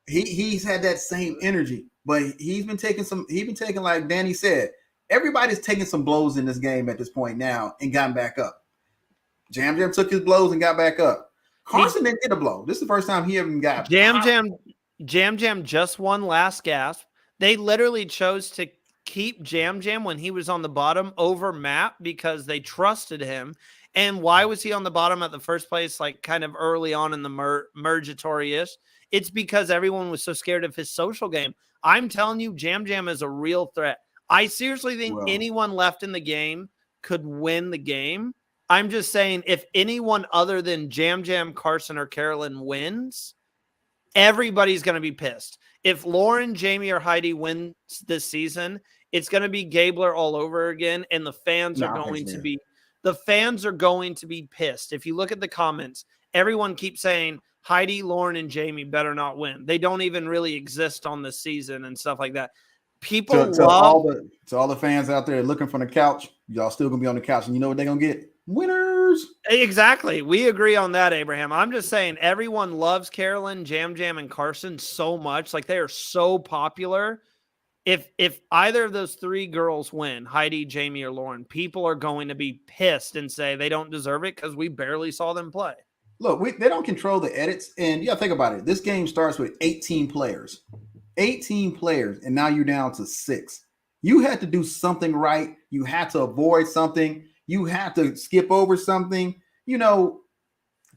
Speaker 2: He's had that same energy, but he's been taking like Danny said, everybody's taking some blows in this game at this point now and gotten back up. Jam Jam took his blows and got back up. Carson didn't get a blow. This is the first time he ever got
Speaker 1: Jam Jam just won last gasp. They literally chose to keep Jam Jam when he was on the bottom over Matt because they trusted him. And why was he on the bottom at the first place, like kind of early on in the mergatory-ish? It's because everyone was so scared of his social game. I'm telling you, Jam Jam is a real threat. I seriously think anyone left in the game could win the game. I'm just saying, if anyone other than Jam Jam, Carson, or Carolyn wins, everybody's going to be pissed. If Lauren, Jamie, or Heidi wins this season, it's going to be Gabler all over again, and the fans are going to be pissed. If you look at the comments, everyone keeps saying Heidi, Lauren, and Jamie better not win. They don't even really exist on this season and stuff like that. People
Speaker 2: to all the fans out there looking from the couch, y'all still gonna be on the couch, and you know what they're gonna get? Winners.
Speaker 1: Exactly. We agree on that, Abraham. I'm just saying everyone loves Carolyn, Jam Jam, and Carson so much. Like, they are so popular. If either of those 3 girls win, Heidi, Jamie, or Lauren, people are going to be pissed and say they don't deserve it because we barely saw them play.
Speaker 2: Look, they don't control the edits, and think about it. This game starts with 18 players. 18 players, and now you're down to 6. You had to do something right. You had to avoid something. You had to skip over something, to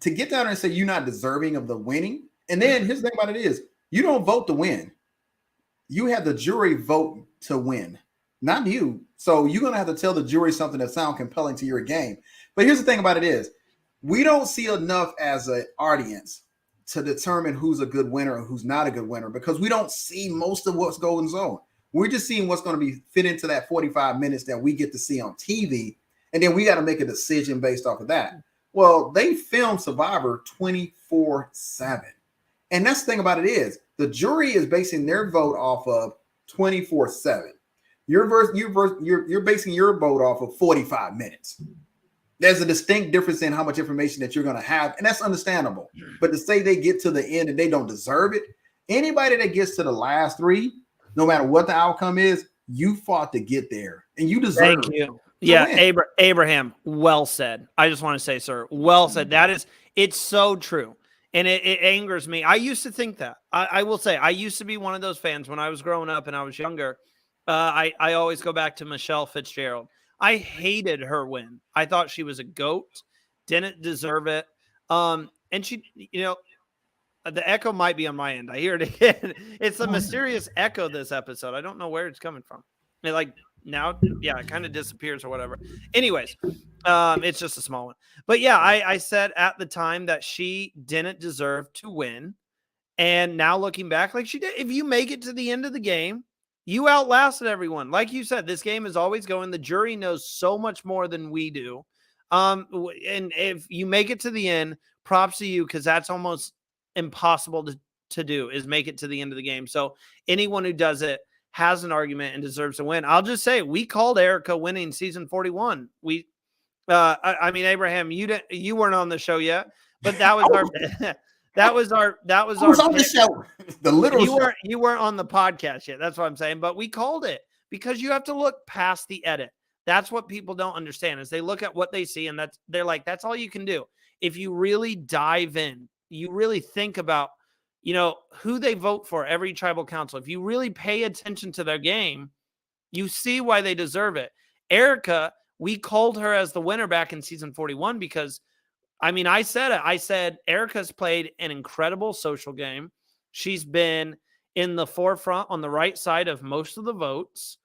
Speaker 2: get down there and say you're not deserving of the winning. And then here's the thing about it is, you don't vote to win. You have the jury vote to win, not you. So you're going to have to tell the jury something that sounds compelling to your game. But here's the thing about it is, we don't see enough as an audience to determine who's a good winner and who's not a good winner, because we don't see most of what's going on. We're just seeing what's going to be fit into that 45 minutes that we get to see on TV. And then we got to make a decision based off of that. Well, they film Survivor 24/7. And that's the thing about it is, the jury is basing their vote off of 24/7. You're basing your vote off of 45 minutes. There's a distinct difference in how much information that you're going to have, and that's understandable. But to say they get to the end and they don't deserve it, anybody that gets to the last 3, no matter what the outcome is, you fought to get there, and you deserve it.
Speaker 1: Thank you. Yeah, Abraham, well said. I just want to say, sir, well said. It's so true. And it angers me. I used to think that. I will say, I used to be one of those fans when I was growing up and I was younger. I always go back to Michelle Fitzgerald. I hated her win. I thought she was a goat, didn't deserve it. And she, the echo might be on my end. I hear it again. It's a mysterious echo this episode. I don't know where it's coming from. Now, it kind of disappears or whatever. Anyways, it's just a small one. But yeah, I said at the time that she didn't deserve to win. And now looking back, like she did, if you make it to the end of the game, you outlasted everyone. Like you said, this game is always going. The jury knows so much more than we do. And if you make it to the end, props to you, because that's almost impossible to do, is make it to the end of the game. So anyone who does it has an argument and deserves to win. I'll just say, we called Erica winning season 41. I mean, Abraham, you weren't on the show yet, but that was That was our
Speaker 2: on the show. The literal
Speaker 1: you weren't on the podcast yet. That's what I'm saying. But we called it because you have to look past the edit. That's what people don't understand is they look at what they see and they're like, that's all you can do. If you really dive in, you really think about, who they vote for every tribal council. If you really pay attention to their game, you see why they deserve it. Erica, we called her as the winner back in season 41 because I said it. I said Erica's played an incredible social game. She's been in the forefront on the right side of most of the votes,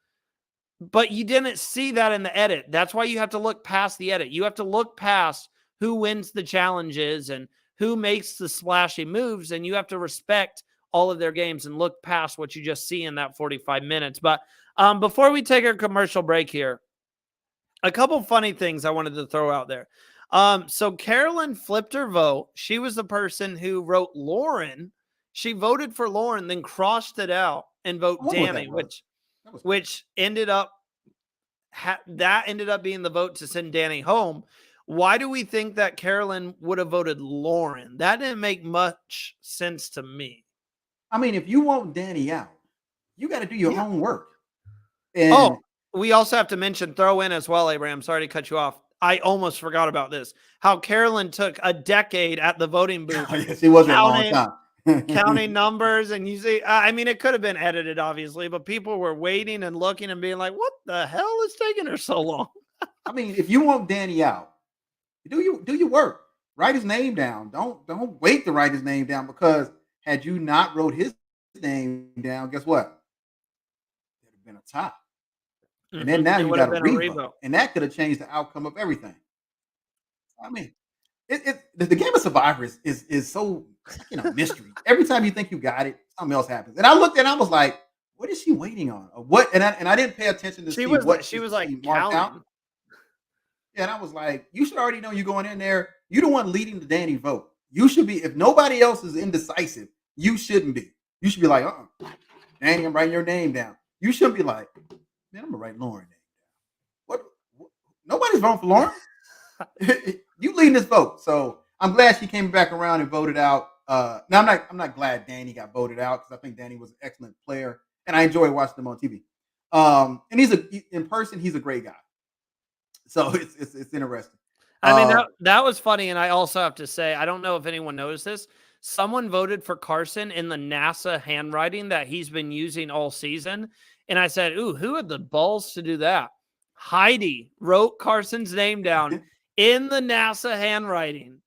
Speaker 1: but you didn't see that in the edit. That's why you have to look past the edit. You have to look past who wins the challenges and who makes the splashy moves, and you have to respect all of their games and look past what you just see in that 45 minutes. But before we take our commercial break here, a couple funny things I wanted to throw out there. So Carolyn flipped her vote. She was the person who wrote Lauren. She voted for Lauren, then crossed it out and vote Danny, which ended up ended up being the vote to send Danny home. Why do we think that Carolyn would have voted Lauren? That didn't make much sense to me.
Speaker 2: I mean, if you want Danny out, you got to do your own work. And
Speaker 1: we also have to throw in as well, Abraham. Sorry to cut you off. I almost forgot about this. How Carolyn took a decade at the voting booth.
Speaker 2: Yes, it wasn't a long time.
Speaker 1: Counting numbers, and you see, it could have been edited, obviously, but people were waiting and looking and being like, "What the hell is taking her so long?"
Speaker 2: I mean, if you want Danny out, do your work. Write his name down. Don't wait to write his name down, because had you not wrote his name down, guess what? There'd have been a tie. And then now you got a revote, and that could have changed the outcome of everything. I mean, the game of Survivor is so mystery. Every time you think you got it, something else happens. And I looked and I was like, "What is she waiting on? Or what?" And I didn't pay attention to see what
Speaker 1: she was like
Speaker 2: marked out. Yeah, and I was like, "You should already know you're going in there. You're the one leading the Danny vote. You should be. If nobody else is indecisive, you shouldn't be. You should be like, Danny, I'm writing your name down. You shouldn't be like, man, I'm gonna write Lauren name down. What? Nobody's voting for Lauren. You leading this vote." So I'm glad she came back around and voted out. Now I'm not glad Danny got voted out, because I think Danny was an excellent player and I enjoy watching him on TV. And in person, he's a great guy. So it's interesting.
Speaker 1: I mean, that was funny. And I also have to say, I don't know if anyone noticed this. Someone voted for Carson in the NASA handwriting that he's been using all season. And I said, "Ooh, who had the balls to do that?" Heidi wrote Carson's name down in the NASA handwriting.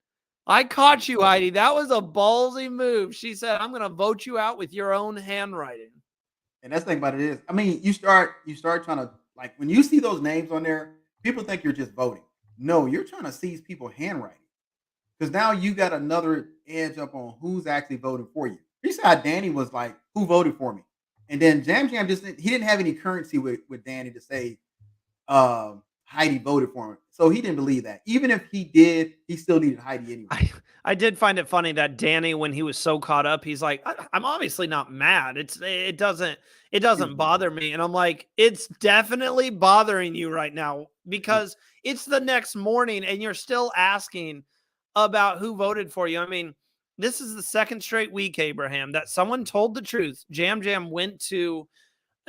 Speaker 1: I caught you, Heidi. That was a ballsy move. She said, "I'm going to vote you out with your own handwriting."
Speaker 2: And that's the thing about it is, I mean, you start trying to, like, when you see those names on there, people think you're just voting. No, you're trying to seize people's handwriting, because now you got another edge up on who's actually voting for you. You see how Danny was like, "Who voted for me?" And then Jam Jam he didn't have any currency with Danny to say Heidi voted for him. So he didn't believe that. Even if he did, he still needed Heidi anyway.
Speaker 1: I did find it funny that Danny, when he was so caught up, he's like, "I'm obviously not mad. It doesn't bother me." And I'm like, it's definitely bothering you right now, because it's the next morning and you're still asking about who voted for you. I mean, this is the second straight week, Abraham, that someone told the truth. Jam Jam went to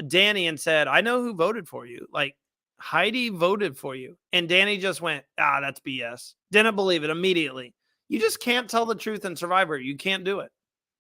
Speaker 1: Danny and said, "I know who voted for you. Like, Heidi voted for you." And Danny just went, "That's BS." Didn't believe it immediately. You just can't tell the truth in Survivor. You can't do it.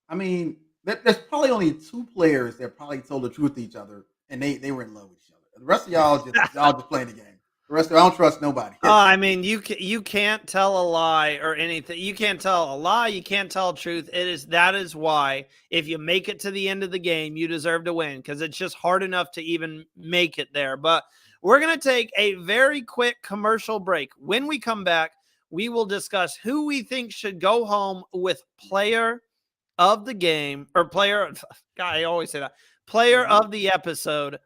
Speaker 2: I mean, there's probably only 2 players that probably told the truth to each other, and they were in love with each other. The rest of y'all just playing the game. The rest of I don't trust nobody.
Speaker 1: I mean, you can't tell a lie or anything. You can't tell a lie. You can't tell truth. That is why if you make it to the end of the game, you deserve to win, because it's just hard enough to even make it there. But we're going to take a very quick commercial break. When we come back, we will discuss who we think should go home with player of the game, or player. God, I always say that. Player of the episode.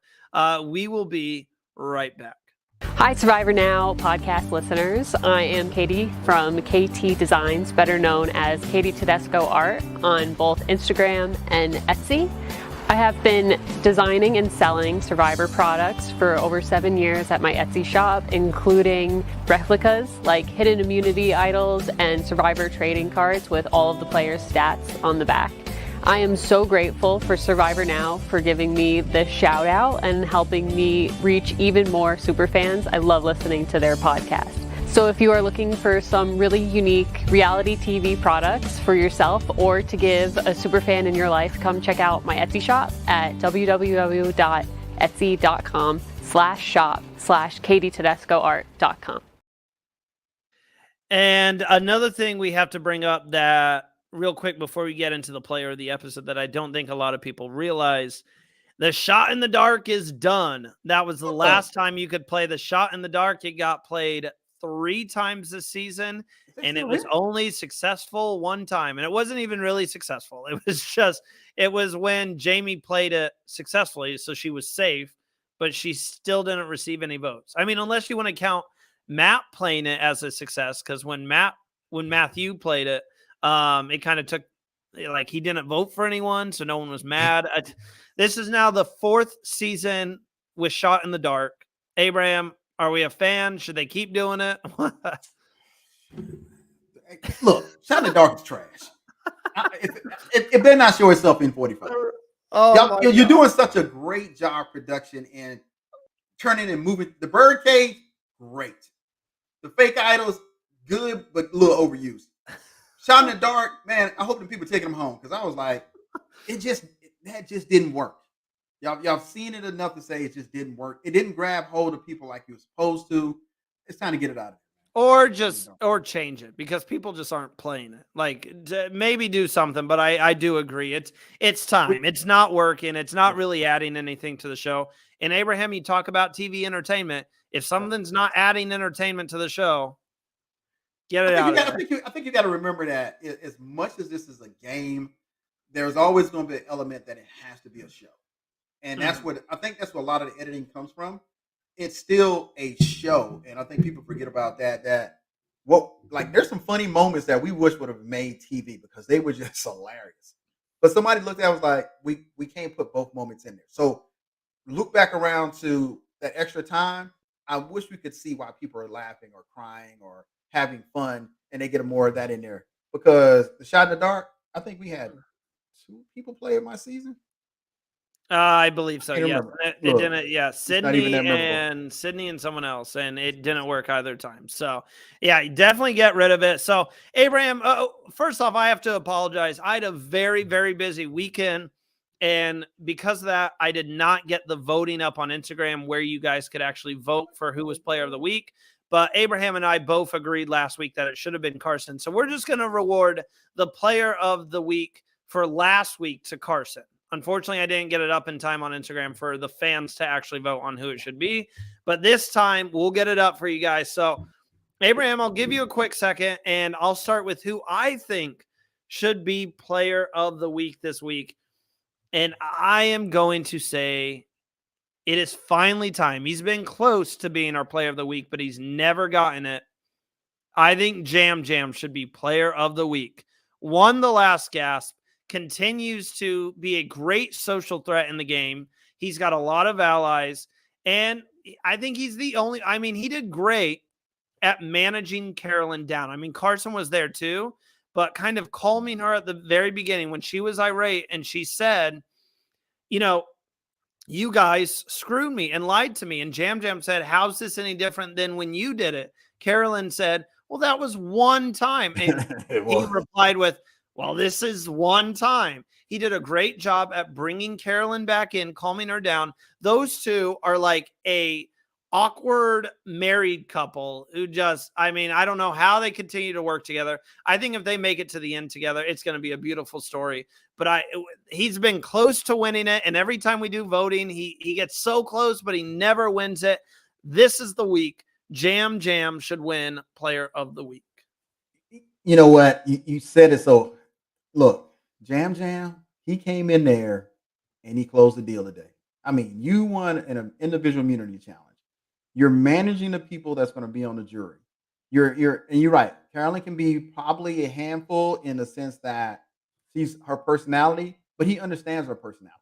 Speaker 1: We will be right back.
Speaker 3: Hi, Survivor Now podcast listeners. I am Katie from KT Designs, better known as Katie Tedesco Art on both Instagram and Etsy. I have been designing and selling Survivor products for over 7 years at my Etsy shop, including replicas like hidden immunity idols and Survivor trading cards with all of the players' stats on the back. I am so grateful for Survivor Now for giving me this shout out and helping me reach even more superfans. I love listening to their podcast. So if you are looking for some really unique reality TV products for yourself or to give a superfan in your life, come check out my Etsy shop at www.etsy.com/shop/KDTedescoArt.com.
Speaker 1: And another thing we have to bring up that real quick before we get into the player of the episode that I don't think a lot of people realize, the Shot in the Dark is done. That was the last time you could play the Shot in the Dark. It got played 3 times this season, and it was only successful 1 time. And it wasn't even really successful. It was when Jamie played it successfully, so she was safe, but she still didn't receive any votes. I mean, unless you want to count Matt playing it as a success, because when Matthew played it, it kind of took, like, he didn't vote for anyone, so no one was mad. This is now the 4th season with Shot in the Dark. Abraham, are we a fan? Should they keep doing it?
Speaker 2: Look, Shot in the Dark is trash. It better not show itself in 45. You're doing such a great job production and turning and moving. The Birdcage, great. The fake idols, good, but a little overused. Shot in the Dark, man, I hope the people taking them home, because I was like, that just didn't work. Y'all seen it enough to say it just didn't work. It didn't grab hold of people like it was supposed to. It's time to get it out of there.
Speaker 1: Or change it, because people just aren't playing it. Like, maybe do something, but I do agree. It's time. It's not working. It's not really adding anything to the show. And Abraham, you talk about TV entertainment. If something's not adding entertainment to the show, get it out.
Speaker 2: I think you got to remember that as much as this is a game, there's always going to be an element that it has to be a show. And that's what I think that's where a lot of the editing comes from. It's still a show. And I think people forget about that. There's some funny moments that we wish would have made TV because they were just hilarious. But somebody looked at it, was like, we can't put both moments in there. So look back around to that extra time. I wish we could see why people are laughing or crying or having fun, and they get more of that in there. Because the Shot in the Dark, I think we had 2 people play in my season.
Speaker 1: I believe so. Yeah, it didn't. Yeah, Sydney and someone else, and it didn't work either time. So, yeah, definitely get rid of it. So, Abraham, first off, I have to apologize. I had a very, very busy weekend, and because of that, I did not get the voting up on Instagram where you guys could actually vote for who was Player of the Week. But Abraham and I both agreed last week that it should have been Carson. So we're just going to reward the Player of the Week for last week to Carson. Unfortunately, I didn't get it up in time on Instagram for the fans to actually vote on who it should be. But this time, we'll get it up for you guys. So, Abraham, I'll give you a quick second, and I'll start with who I think should be Player of the Week this week. And I am going to say it is finally time. He's been close to being our Player of the Week, but he's never gotten it. I think Jam Jam should be Player of the Week. Won the last gasp. Continues to be a great social threat in the game. He's got a lot of allies, and I think he's the only, he did great at managing Carolyn down. I mean, Carson was there too, but kind of calming her at the very beginning when she was irate and she said, you guys screwed me and lied to me. And Jam Jam said, how's this any different than when you did it? Carolyn said, well, that was 1 time. And he replied with, well, this is 1 time. He did a great job at bringing Carolyn back in, calming her down. Those 2 are like a awkward married couple who just, I don't know how they continue to work together. I think if they make it to the end together, it's going to be a beautiful story. But he's been close to winning it. And every time we do voting, he gets so close, but he never wins it. This is the week. Jam Jam should win Player of the Week.
Speaker 2: You know what? You said it so. Look, Jam Jam, he came in there and he closed the deal today. You won an individual immunity challenge. You're managing the people that's going to be on the jury. You're right. Carolyn can be probably a handful in the sense that she's her personality, but he understands her personality.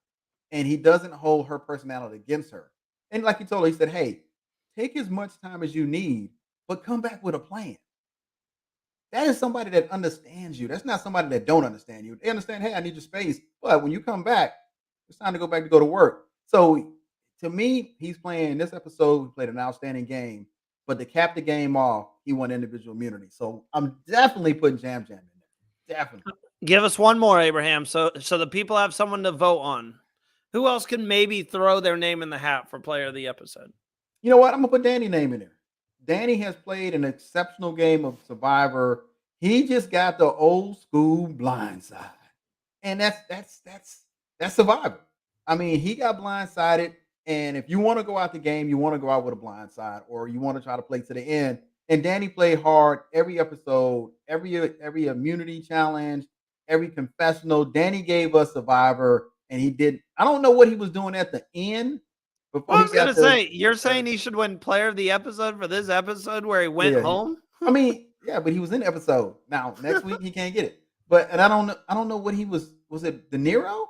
Speaker 2: and he doesn't hold her personality against her. And like he told her, he said, "Hey, take as much time as you need, but come back with a plan." That is somebody that understands you. That's not somebody that don't understand you. They understand, hey, I need your space, but when you come back, it's time to go back to go to work. So to me, he's playing this episode. He played an outstanding game, but to cap the game off, he won individual immunity. So I'm definitely putting Jam Jam in there. Definitely.
Speaker 1: Give us one more, Abraham, so the people have someone to vote on. Who else can maybe throw their name in the hat for player of the episode?
Speaker 2: You know what? I'm gonna put Danny's name in there. Danny has played an exceptional game of Survivor. He just got the old school blindside, and that's Survivor. I mean, he got blindsided, and if you want to go out the game, you want to go out with a blindside, or you want to try to play to the end. And Danny played hard every episode, every immunity challenge, every confessional. Danny gave us Survivor, and he did. I don't know what he was doing at the end.
Speaker 1: I was going to say, you're saying he should win player of the episode for this episode where he went home?
Speaker 2: I mean, yeah, but he was in the episode. Now, next week he can't get it. But and I don't know what he was it De Niro?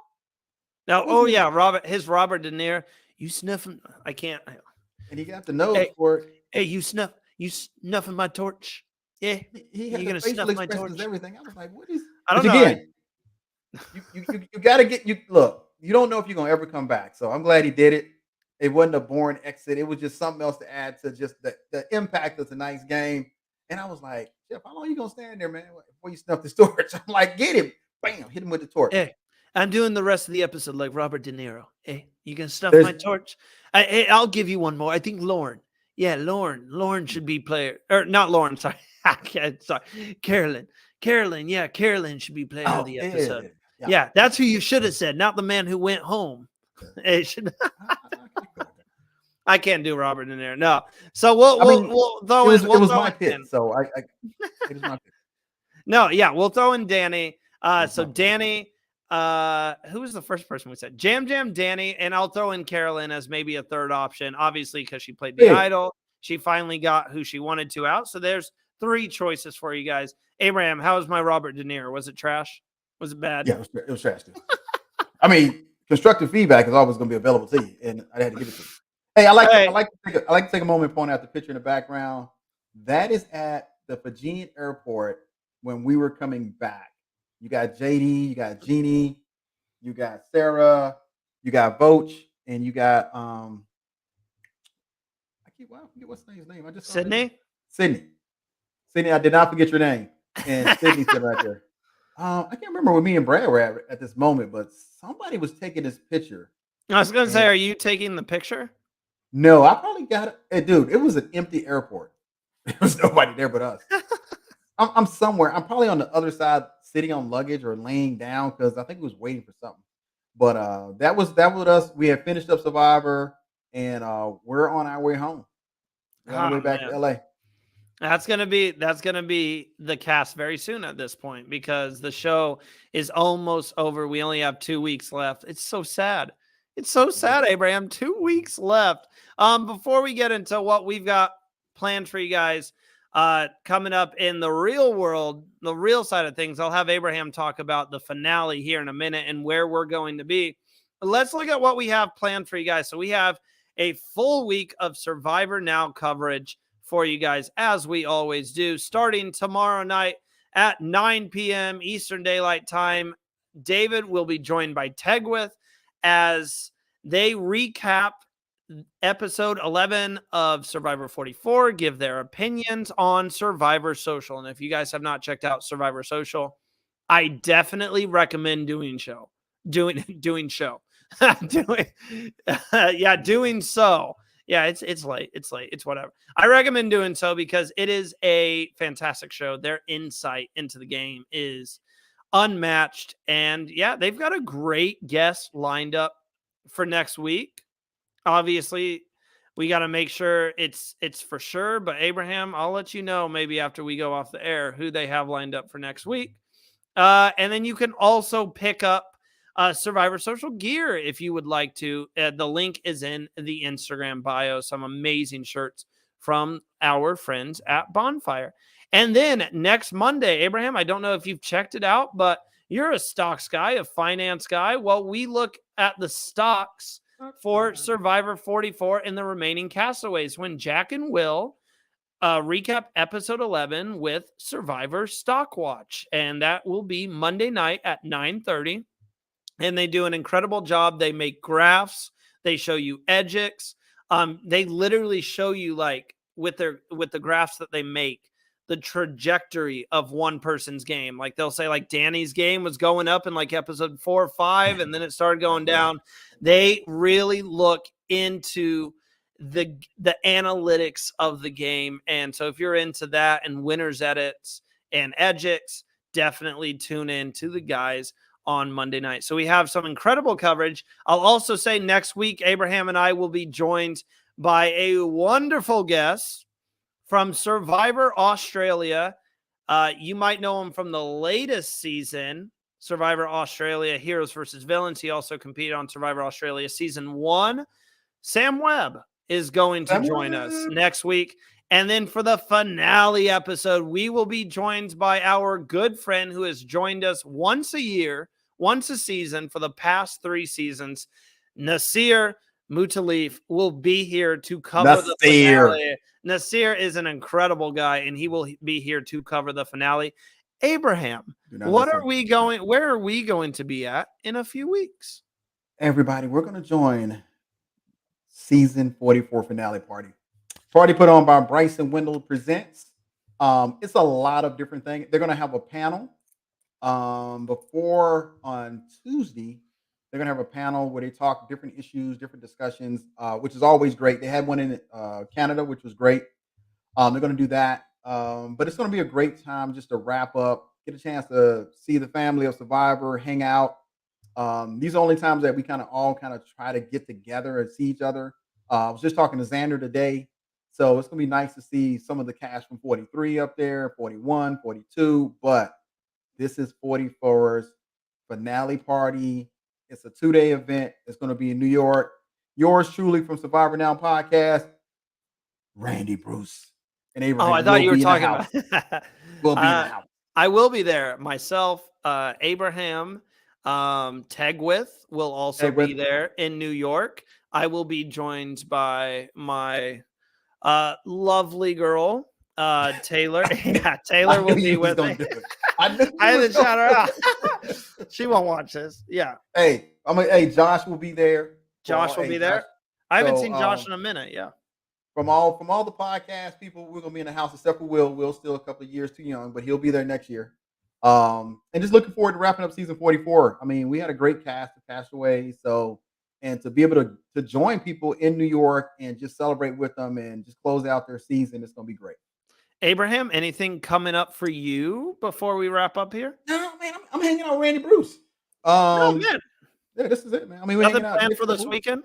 Speaker 1: No, yeah, Robert De Niro. You sniffing? I can't.
Speaker 2: And he got the nose for it.
Speaker 1: Hey, you snuffing my torch? Yeah.
Speaker 2: He had the facial expressions, everything. I was like, what is
Speaker 1: I don't know.
Speaker 2: Again, you gotta get look, you don't know if you're gonna ever come back. So I'm glad he did it. It wasn't a boring exit. It was just something else to add to just the impact of tonight's game. And I was like, Jeff, how long are you going to stand there, man, before you snuff the torch? I'm like, get him. Bam, hit him with the torch.
Speaker 1: Hey, I'm doing the rest of the episode like Robert De Niro. Hey, you can snuff my torch? I'll give you one more. I think Lauren. Yeah, Lauren should be player. Or not Lauren, sorry. Sorry. Carolyn. Yeah, Carolyn should be player of the episode. Yeah, that's who you should have said, not the man who went home. It should. I can't do Robert in there. No. So we'll throw in.
Speaker 2: It was my pick. So it was my pick.
Speaker 1: No, yeah, we'll throw in Danny. So Danny, who was the first person we said? Jam Danny, and I'll throw in Carolyn as maybe a third option, obviously, because she played the Idol. She finally got who she wanted to out. So there's 3 choices for you guys. Abraham, how was my Robert De Niro? Was it trash? Was it bad?
Speaker 2: Yeah, it was trash. I mean, constructive feedback is always going to be available to you, and I had to give it to you. Hey, I like to take a moment and point out the picture in the background. That is at the Fijian airport when we were coming back. You got JD, you got Jeannie, you got Sarah, you got Voch, and you got I forget what's his name. I just
Speaker 1: Sydney.
Speaker 2: Sydney, I did not forget your name. And Sydney's sitting right there. I can't remember where me and Brad were at this moment, but somebody was taking this picture.
Speaker 1: I was going to say, are you taking the picture?
Speaker 2: No, I probably got it. Hey, dude, it was an empty airport. There was nobody there but us. I'm somewhere. I'm probably on the other side, sitting on luggage or laying down because I think we was waiting for something. But that was us. We had finished up Survivor, and we're on our way home. We're on our way back to LA.
Speaker 1: That's gonna be the cast very soon at this point because the show is almost over. We only have 2 weeks left. It's so sad. It's so sad, Abraham. 2 weeks left. Before we get into what we've got planned for you guys coming up in the real world, the real side of things, I'll have Abraham talk about the finale here in a minute and where we're going to be. But let's look at what we have planned for you guys. So we have a full week of Survivor Now coverage for you guys, as we always do, starting tomorrow night at 9 p.m. Eastern Daylight Time. David will be joined by Tegwith as they recap episode 11 of Survivor 44, give their opinions on Survivor Social. And if you guys have not checked out Survivor Social, I definitely recommend doing so. Yeah, it's late. It's whatever. I recommend doing so because it is a fantastic show. Their insight into the game is unmatched. And yeah, they've got a great guest lined up for next week. Obviously, we got to make sure it's for sure. But Abraham, I'll let you know maybe after we go off the air who they have lined up for next week. And then you can also pick up Survivor Social gear if you would like to. The link is in the Instagram bio. Some amazing shirts from our friends at Bonfire. And then next Monday, Abraham, I don't know if you've checked it out, but You're a stocks guy, a finance guy. Well, we look at the stocks for Survivor 44 and the remaining castaways when Jack and Will recap episode 11 with Survivor Stock Watch. And that will be Monday night at 9:30. And they do an incredible job. They make graphs. They show you edges. They literally show you, like, with the graphs that they make, the trajectory of one person's game. Like, they'll say, like, Danny's game was going up in like episode 4 or 5, and then it started going down. They really look into the analytics of the game. And so if you're into that and winners edits and edits, definitely tune in to the guys on Monday night. So we have some incredible coverage. I'll also say next week, Abraham and I will be joined by a wonderful guest from Survivor Australia. You might know him from the latest season, Survivor Australia Heroes versus Villains. He also competed on Survivor Australia Season 1. Sam Webb is going to join us next week. And then for the finale episode, we will be joined by our good friend who has joined us once a year, once a season for the past 3 seasons. Nasir Mutalif will be here to cover the finale. Nasir is an incredible guy, and he will be here to cover the finale. Abraham, where are we going to be at in a few weeks?
Speaker 2: Everybody, we're going to join season 44 finale party put on by Bryson Wendell Presents. It's a lot of different things. They're going to have a panel before on Tuesday. They're going to have a panel where they talk different issues, different discussions, which is always great. They had one in Canada, which was great. They're going to do that. But it's going to be a great time just to wrap up, get a chance to see the family of Survivor, hang out. These are only times that we all try to get together and see each other. I was just talking to Xander today. So it's going to be nice to see some of the cast from 43 up there, 41, 42. But this is 44's finale party. It's a 2-day event. It's going to be in New York. Yours truly from Survivor Now podcast, Randy Bruce and Abraham.
Speaker 1: Oh, I thought you were talking about.
Speaker 2: We'll be in the house.
Speaker 1: I will be there myself. Abraham Tegwith will also be there in New York. I will be joined by my lovely girl, Taylor. Yeah, Taylor will be with me. I had to shout her out. She won't watch this. Yeah.
Speaker 2: Hey, Josh will be there.
Speaker 1: Josh will be there. Josh. I haven't seen Josh in a minute. Yeah.
Speaker 2: From all the podcast people, we're gonna be in the house except for Will. Will's still a couple of years too young, but he'll be there next year. And just looking forward to wrapping up season 44. I mean, we had a great cast of Castaways, and to be able to join people in New York and just celebrate with them and just close out their season, it's gonna be great.
Speaker 1: Abraham, anything coming up for you before we wrap up here?
Speaker 2: No, man, I'm hanging out with Randy Bruce.
Speaker 1: Oh man,
Speaker 2: yeah, this is it, man. I mean, we're
Speaker 1: nothing planned for this weekend.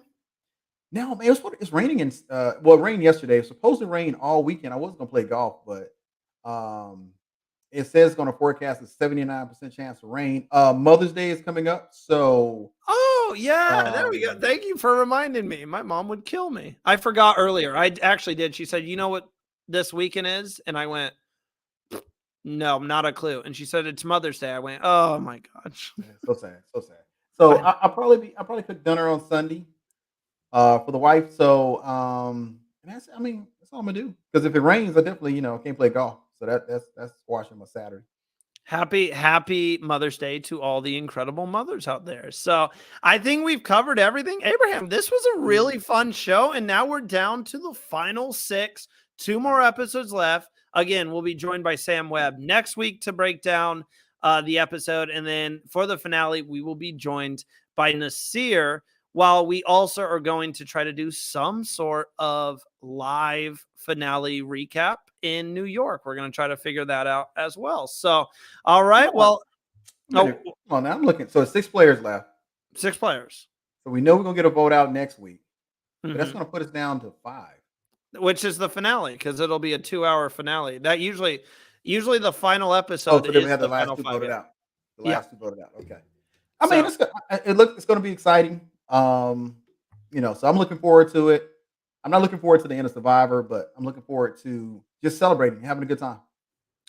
Speaker 2: No, man, it's raining it rained yesterday. It was supposed to rain all weekend. I wasn't gonna play golf, but it says it's gonna forecast a 79% chance of rain. Mother's Day is coming up, so
Speaker 1: yeah, there we go. Thank you for reminding me. My mom would kill me. I forgot earlier. I actually did. She said, "You know what this weekend is?" And I went, "No, not a clue." And she said, "It's Mother's Day." I went, "Oh my gosh."
Speaker 2: Yeah, so sad. So I'll probably cook dinner on Sunday for the wife. So that's all I'm gonna do. Because if it rains, I definitely can't play golf. So that's squashing my Saturday.
Speaker 1: Happy Mother's Day to all the incredible mothers out there. So I think we've covered everything. Abraham, this was a really fun show. And now we're down to the final 6. 2 more episodes left. Again, we'll be joined by Sam Webb next week to break down the episode. And then for the finale, we will be joined by Nasir, while we also are going to try to do some sort of live finale recap in New York. We're going to try to figure that out as well. So, all right. Well,
Speaker 2: come on now. I'm looking. So 6 players left.
Speaker 1: 6 players.
Speaker 2: So we know we're going to get a vote out next week. But that's going to put us down to 5.
Speaker 1: Which is the finale, because it'll be a 2-hour finale. That usually the final episode.
Speaker 2: So then we have the last 2 voted out. The last 2 voted out. Okay. I mean, it's going to be exciting. So I'm looking forward to it. I'm not looking forward to the end of Survivor, but I'm looking forward to just celebrating, having a good time.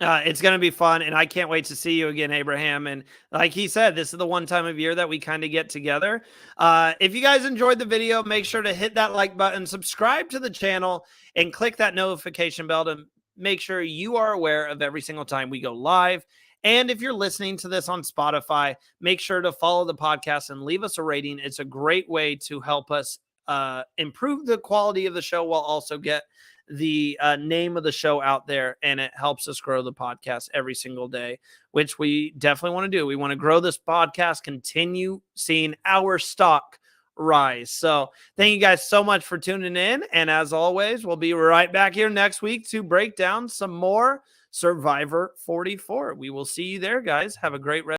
Speaker 1: It's going to be fun, and I can't wait to see you again, Abraham. And like he said, this is the one time of year that we kind of get together. If you guys enjoyed the video, make sure to hit that like button, subscribe to the channel, and click that notification bell to make sure you are aware of every single time we go live. And if you're listening to this on Spotify, make sure to follow the podcast and leave us a rating. It's a great way to help us improve the quality of the show while also get the name of the show out there, and it helps us grow the podcast every single day, which we definitely want to do. We want to grow this podcast, continue seeing our stock rise. So thank you guys so much for tuning in. And as always, we'll be right back here next week to break down some more Survivor 44. We will see you there, guys. Have a great rest.